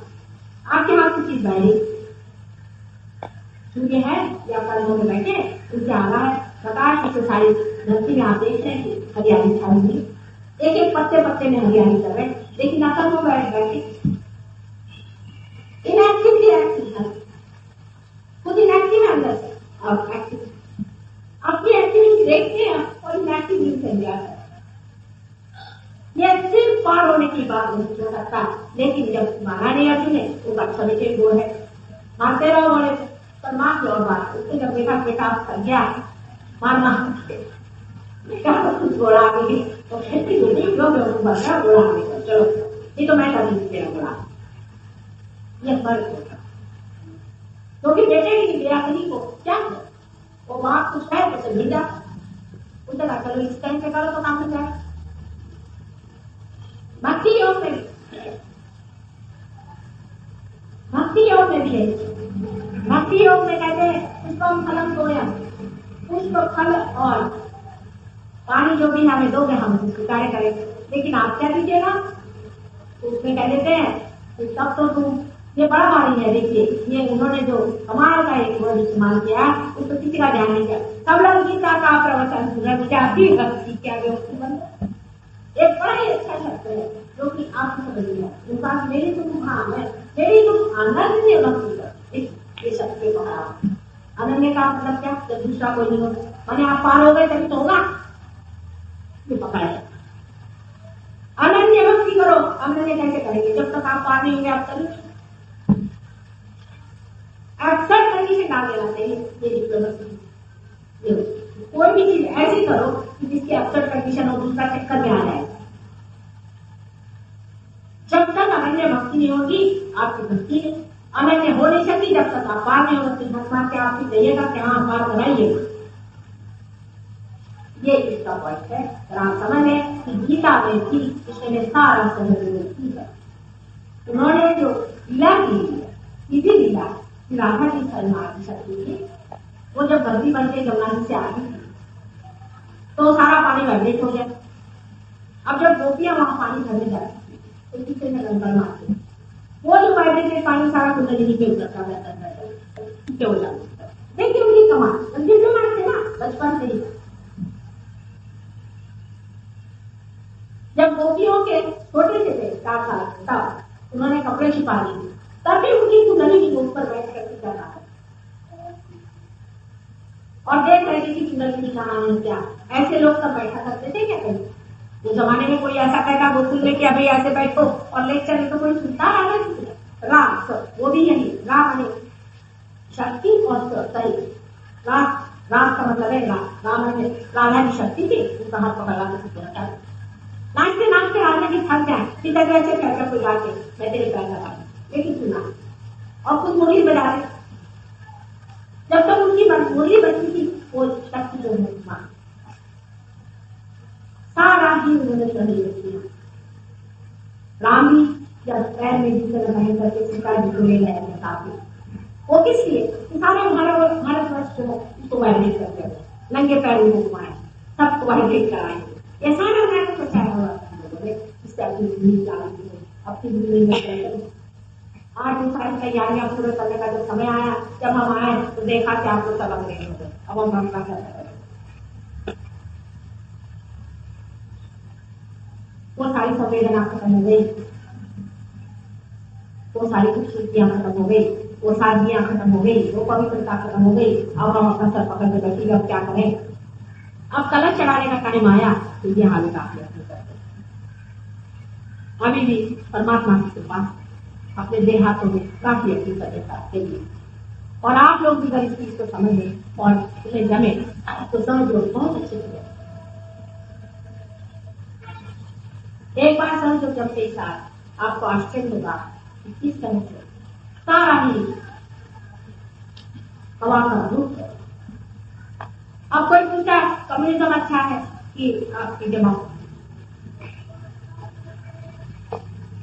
आपके हाथ की चीज बैठी सूर्य है या कर्मों में बैठे उनसे आ रहा है प्रकाश से सारी धरती में आप देख रहे हैं हरियाली छाई हुई, एक एक पत्ते पत्ते में हरियाली कर रहे, लेकिन अकल को बैठे इनएक्टिव भी एक्टिव है, खुद इनएक्टिव है अंदर से और एक्टिव अपनी एक्टिविटी देखते हैं और इनएक्टिव भी चल जाता है। ये सिर्फ पार होने की बात नहीं हो सकता, लेकिन जब मारा नहीं अर्जुन है तो अच्छा बेटे वो है मारते रहो बोले पर मार की और बात। उसने जब देखा बेटा कर गया मारना बेटा कुछ बोला आगे तो कहती जो बोला आगे चलो ये तो मैं कभी तेरा बोला ये फर्क होगा, क्योंकि बेटे की बेअकली को क्या वो बात कुछ है तो भेजा उसे कहा चलो इस टाइम से करो तो काम हो जाए। भक्ति योग में भी भक्ति योग में कहते हैं पुष्पम फलम सोया, पुष्प फल और पानी जो भी हमें दोगे हम उसकी कार्य करेंगे, लेकिन आप क्या दीजिएगा उसमें कह देते हैं तब तो तुम ये बड़ा भारी है। देखिए ये उन्होंने जो कमाल का एक वर्ड इस्तेमाल किया उसको किसी का ध्यान नहीं किया। सब लोग गीता का प्रवचन सुना क्या भक्ति क्या एक बड़ा ही अच्छा शब्द है जो कि आप समझ लिया उनका मेरी तुम हाँ है मेरी तुम आनंद से भक्ति कर ये शब्द के पकड़ा। अनन्य का मतलब क्या जब दूसरा कोई नहीं होगा मैंने आप पार हो गए तभी तो होगा ये पकड़ा है। अनन्य भक्ति करो, अनन्य कैसे करेंगे जब तक आप पार नहीं होंगे आप करेंगे एक्सेप्ट करने से डाल देना चाहिए। ये डिप्लोमेसी कोई भी चीज ऐसी करो कि जिसकी एक्सेप्ट कंडीशन हो दूसरा चक्कर में आ जाए। जब तक अनन्य भक्ति नहीं होगी आपकी भक्ति अनन्य हो नहीं सकती, जब तक आप पार नहीं हो सकती। भगवान के आपसे कहिएगा कि हाँ पार कराइए, ये इसका पॉइंट है। और आप समझ लें कि गीता में थी इसमें सारा समझ है। उन्होंने जो लीला की सीधी लीला राधा की शरणार्थी शक्ति थी, वो जब बद्री बन के गंगा जी से आ गई तो सारा पानी वाइब्रेट हो गया। अब जब गोपियां वहां पानी भरने जाती तो किसी ने गंगा मारते वो जो वाइब्रेटेड पानी सारा कुंडलिनी पे उतरता रहता हो जाता। देखिए उनकी कमाल जितने मारते ना बचपन से ही। जब गोपियों के छोटे से थे 4 साल तब उन्होंने कपड़े छिपा लिए तभी उनकी कुंडली के ऊपर बैठ करके कर रहा है और देख रहे थे कि कुंडली की कहानी क्या। ऐसे लोग सब बैठा करते थे क्या कहीं उस जमाने में कोई ऐसा कहता गोकुल में कि अभी ऐसे बैठो और लेक्चर में तो कोई सुनता राम वो भी यही राम शक्ति और सही राम का मतलब है राम राधा की शक्ति थी उसका हाथ पकड़ा के नाचते नाचते राधा की थक जाए सीधा ऐसे कहकर कोई आके मैं तेरे पैर लगा लेकिन सुना और कुछ मुरली बजा रहे। जब तक उनकी मुरली बजती थी वो शक्ति जो है सारा ही उन्होंने सहयोग किया। राम भी जब पैर में जूते लगाए करके सीता जी को ले गए काफी वो किस लिए सारे भारतवर्ष जो उसको वाइब्रेट करते हुए नंगे पैरों को घुमाए सबको वाइब्रेट कराएंगे। ये सारा मैंने सोचाया हुआ अपनी आज वो सारी तैयारियां पूरे करने का जो समय आया जब हम आए तो देखा कि आपको सबक नहीं होते। अब हम अपना करते वो सारी संवेदना खत्म हो गई, वो सारी खूबसूरतियां खत्म हो गई, वो सादगियां खत्म हो गई, वो पवित्रता खत्म हो गई। अब हम अपना सर पकड़ के बैठेंगे अब क्या करें। अब कलश चढ़ाने का टाइम आया तो ये हालत आप करते अभी भी परमात्मा की कृपा अपने देह हाथों में काफी अच्छी सजता के लिए। और आप लोग भी अगर इस चीज को समझ लें और उन्हें जमे तो समझ लो बहुत अच्छे से। एक बार समझ लो जब से साथ आपको आश्चर्य होगा कि किस तरह से सारा ही हवा का रूप है। अब कोई पूछता कम्युनिज्म अच्छा है कि आपकी जमात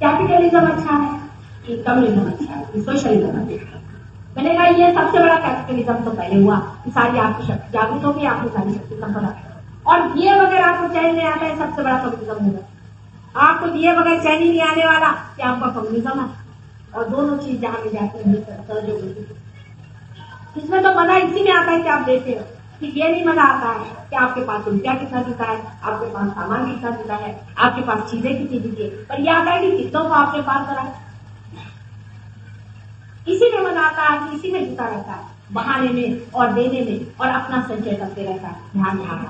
कैपिटलिज्म अच्छा है कि कम्युनिज्म अच्छा है कि सोशलिज्म अच्छा है। मैंने कहा ये सबसे बड़ा कैपिटलिज्म तो पहले हुआ कि सारी आपकी शक्ति जागृत होगी, आपकी सारी शक्ति संपदा और दिए बगैर आपको चैन नहीं आता है सबसे बड़ा कम्युनिज्म होगा। आपको दिए बगैर चैन ही नहीं आने वाला कि आपका कम्युनिज्म है। और दोनों चीज जहां में जाती है इसमें तो मजा इसी में आता है कि आप देते हो फिर ये नहीं मजा आता है कि आपके पास रुपया कितना जुटा है, आपके पास सामान कितना जुटा है, आपके पास चीजें कितनी जुटी है, पर यह आता है कि कितनों को आपने पार करा। इसी में मजा आता है कि इसी में जुटा रहता है, बहाने में और देने में और अपना संचय करते रहता है। ध्यान ध्यान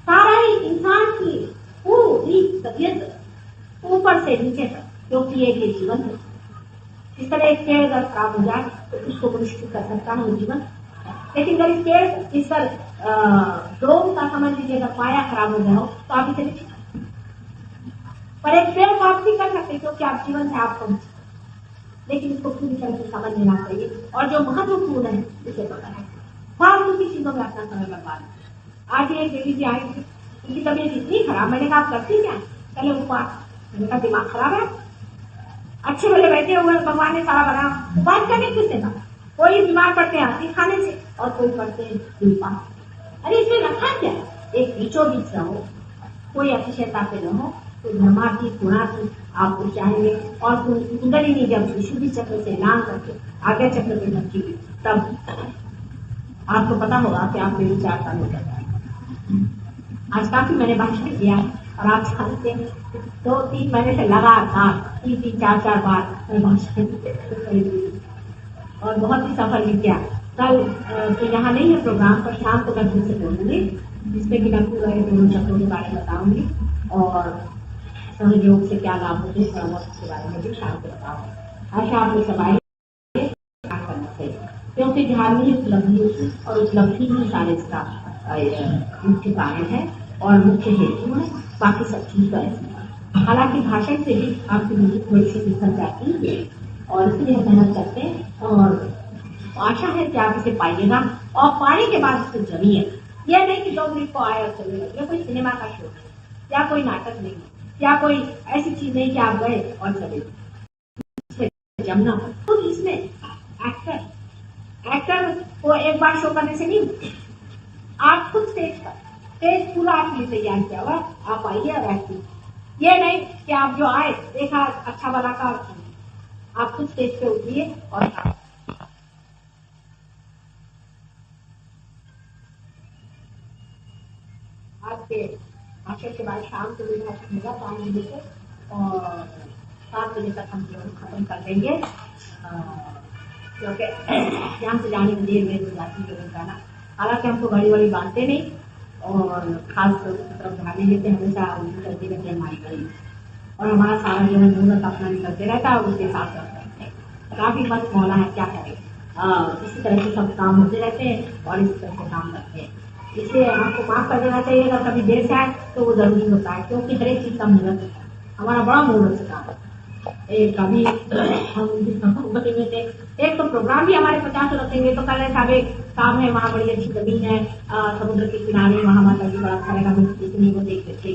सारा ही इंसान की पूरी तबीयत ऊपर से नीचे तक, क्योंकि एक ये जीवन है। इस तरह एक पेड़ अगर खराब हो जाए तो उसको मनुष्य कर सकता है वो जीवन, लेकिन अगर इस पेड़ इस पर रोग का समझ लीजिए, अगर पाया खराब हो गया हो तो आप इसे नहीं, पर एक पेड़ को आप नहीं कर सकते क्योंकि आप जीवन से आप समझ, लेकिन इसको पूरी तरह से समझ लेना चाहिए और जो महत्वपूर्ण है उसे पता है। फालतू की चीजों में अपना समय बर्बाद। आज एक देवी जी आई थी, उनकी तबीयत इतनी खराब, मैंने कहा आप करती क्या? पहले उपवास। मैंने कहा दिमाग खराब है, अच्छे वाले बैठे हुए भगवान ने सारा बना, उपवास करने किसने कहा? कोई बीमार पड़ते हैं आरती खाने से और कोई पड़ते हैं उपवास। अरे इसमें रखा क्या? एक बीचों बीच रहो, कोई अतिशयता पे न हो, कोई धर्मार्थी गुणार्थी आपको चाहेंगे और कुंडलिनी जब विशुद्धि चक्र से लान करके आज्ञा चक्र पे रखी तब आपको पता होगा कि आप मेरी 4 साल हो जाता है। आज काफी मैंने भाषण किया है और आप जानते हैं 2-3 महीने से लगातार 3-3, 4-4 बार मैं भाषण और बहुत ही सफल भी किया। कल तो यहाँ नहीं है प्रोग्राम, पर शाम को मैं फिर से बोलूंगी, जिसमें कि मैं पूरे दोनों चक्रों के बारे में बताऊंगी और सहयोग से क्या लाभ होते हैं थोड़ा उसके बारे में भी शाम को बताऊंगी। आशा आप लोग सब आए करना चाहिए, क्योंकि धार्मिक उपलब्धि और उपलब्धि ही सारे इसका मुख्य कारण है और मुख्य हेतु है, बाकी सब चीज तो ऐसी है। हालांकि भाषण से भी आपकी मुझे थोड़ी सी निकल जाती है और इसलिए हम मेहनत करते हैं और आशा है कि आप इसे पाइएगा और पाने के बाद इसको जमिए। यह नहीं कि 2 मिनट को आए और चले गए, यह कोई सिनेमा का शो है या कोई नाटक नहीं है या कोई ऐसी चीज नहीं कि आप गए और चले गए, जमना हो। तो इसमें एक्टर को एक बार शो करने से नहीं, आप खुद स्टेज पूरा आपके लिए तैयार किया हुआ, आप आइए और एक्टिंग। ये नहीं कि आप जो आए देखा अच्छा वाला का, आप खुद स्टेज पे उठिए और आज के भाषण के बाद शाम को भी भाषण होगा 5 बजे से और 7 बजे तक हम लोग खत्म कर देंगे, क्योंकि यहाँ से जाने के लिए मेरे जाती है जाना। हालांकि हमको बड़ी बड़ी बातें नहीं और खास तौर की तरफ ध्यान नहीं देते, हमेशा चलते रहते हमारी गली और हमारा सारा जो है मुहूर्त अपना निकलते रहता है और उसके साथ रहते हैं। काफी मस्त मौला है, क्या करें, इसी तरह से सब काम होते रहते हैं और इसी तरह से काम करते हैं। इसलिए आपको माफ कर देना चाहिए, अगर कभी देर से आए तो वो जरूरी होता है, क्योंकि हर एक चीज का मुहूर्त होता है, हमारा बड़ा मुहूर्त से काम है। कभी हम बतेंगे थे एक तो प्रोग्राम भी हमारे 50 रखेंगे, तो कल ऐसा भी काम है, वहाँ बड़ी अच्छी जमीन है समुद्र के किनारे, वहाँ माता जी बड़ा अच्छा लगा वो देखते थे।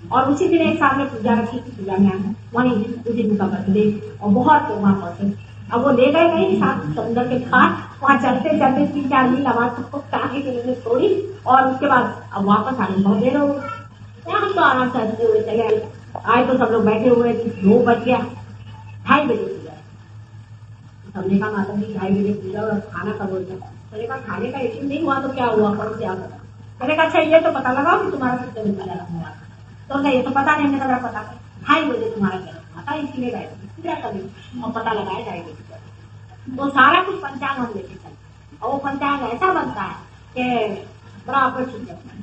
और उसी दिन एक साथ में पूजा रखी थी, पूजा में आना वहीं उसी दिन का बर्थडे और बहुत लोग वहाँ पहुंचे। अब वो ले गए नहीं साथ समुद्र के घाट, वहाँ चलते चलते 3-4 मील आवाज सबको काहे के लिए छोड़ी और उसके बाद अब वापस आने बहुत देर हो गई। हम तो आराम से हंसते हुए चले आए, आए तो सब लोग बैठे हुए थे, 2 बज गया, 2:30 बजे पूजा। सबने कहा माता जी 2:30 बजे पूजा और खाना कब होता? मैंने कहा खाने का यकीन नहीं हुआ तो क्या हुआ, कौन से आता? मैंने कहा अच्छा ये तो पता लगाओ कि तुम्हारा कितने बजे जन्म हुआ। तो ये तो पता नहीं, हमने कहा पता कर 2:30 बजे तुम्हारा जन्म हुआ था, इसलिए गए पूजा करें और पता लगाया जाएगा। तो सारा कुछ पंचांग हम लेके चलते और वो पंचांग ऐसा बनता है कि बड़ा आकर्षित करता है।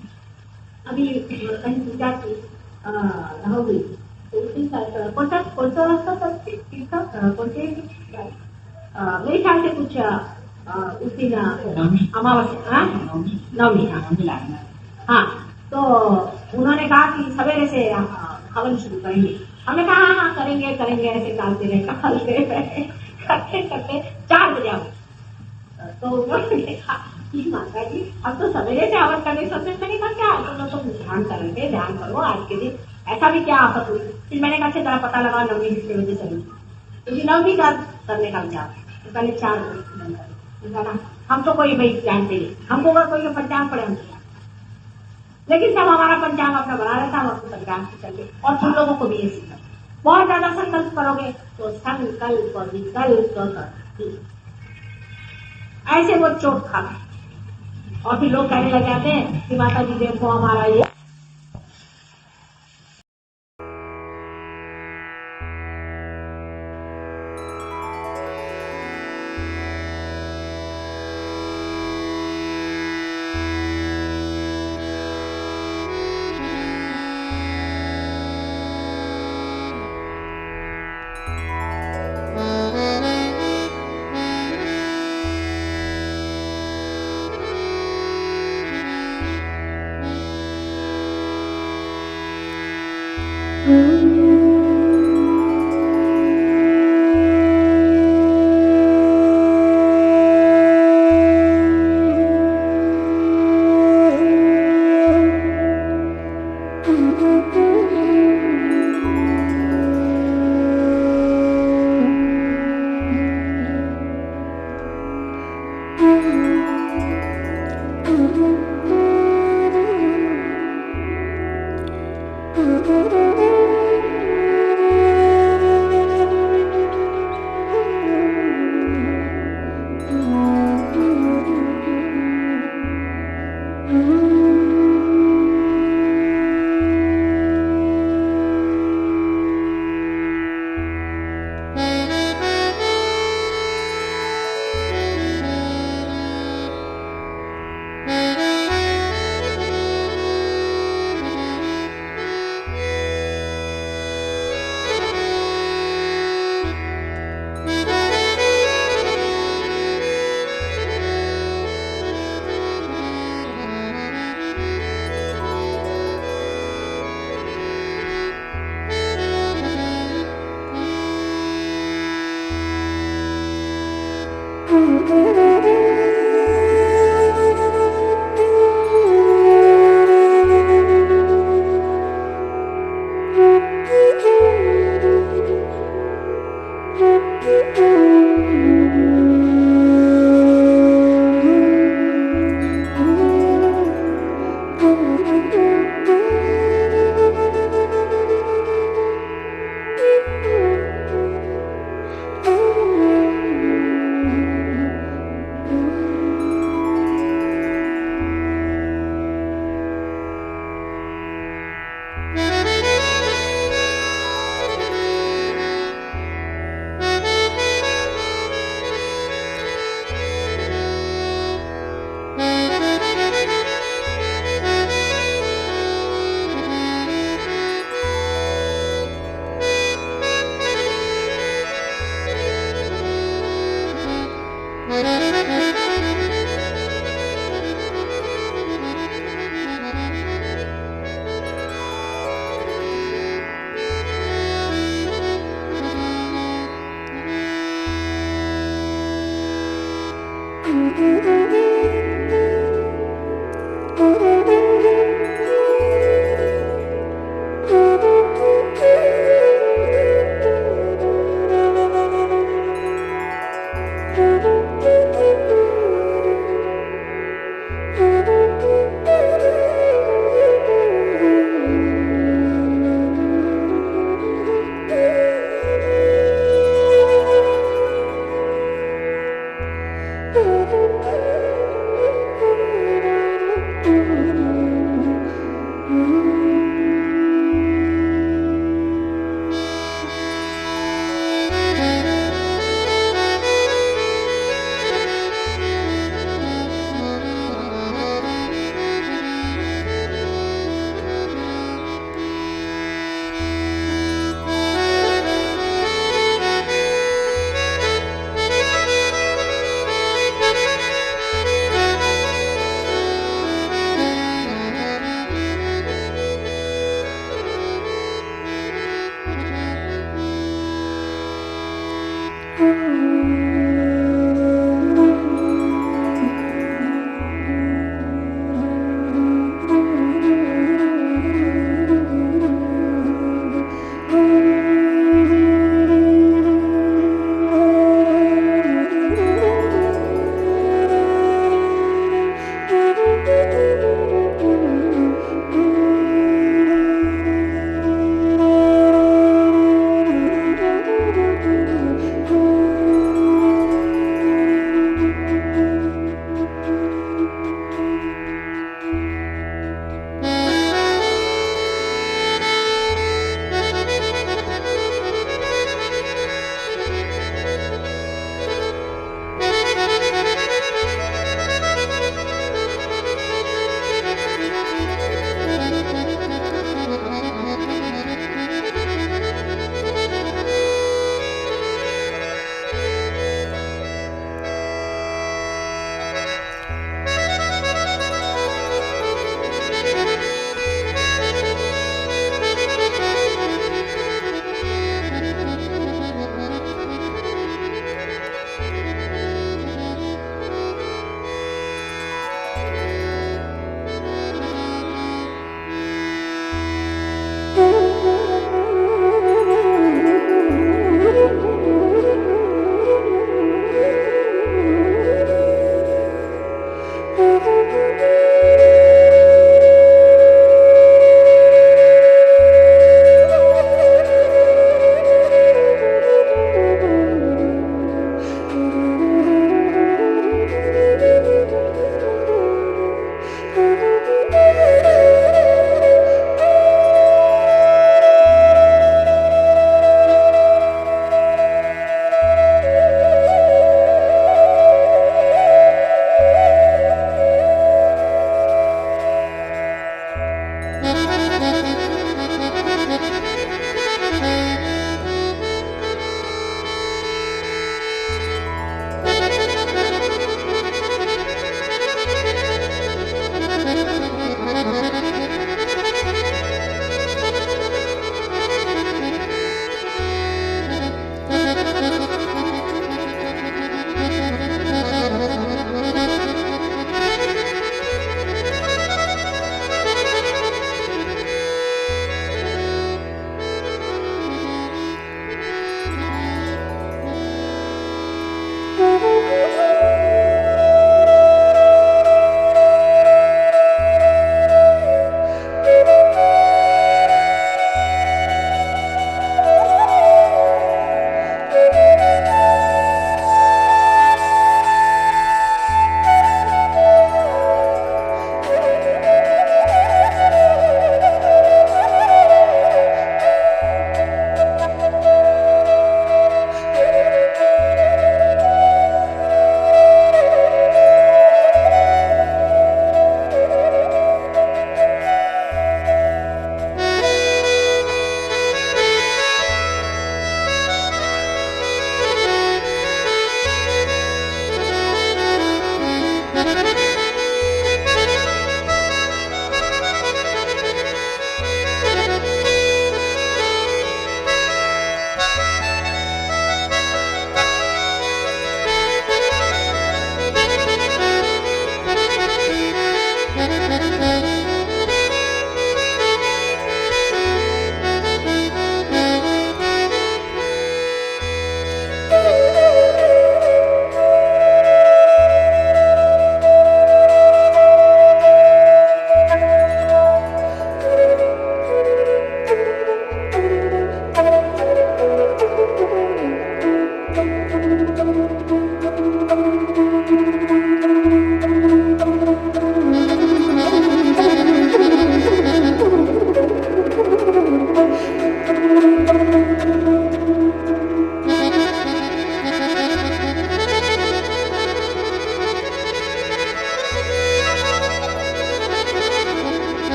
अभी कहीं पूजा की हो गई तो उसी कौन सा रास्ता मेरे ख्याल से कुछ उस दिन अमावस्या नवमी, हाँ, तो उन्होंने कहा कि सवेरे से हवन शुरू करेंगे। हमने कहा हाँ करेंगे ऐसे टालते रहे करते करते 4 बजे आओ। तो उन्होंने कहा कि माता जी अब तो सवेरे से हवन करने सोचते, मैंने कहा क्या तो ध्यान करेंगे, ध्यान करो आज के दिन, ऐसा भी क्या आफत हुई। फिर मैंने कहा जरा पता लगा नवमी किसके वजह से हुई, क्योंकि नवमी का करने का विचार तो पहले 4 बजे हम तो कोई भाई जानते नहीं, हमको अगर कोई पंचांग पड़े हमको, लेकिन जब हमारा पंचांग अपना बना रहता है हम पंचांग से चले और तुम लोगों को भी ये सीखना। बहुत ज्यादा संकल्प करोगे तो संकल्प विकल्प ऐसे वो चोट खा और फिर लोग कहने लग जाते हैं कि माता जी देखो हमारा ये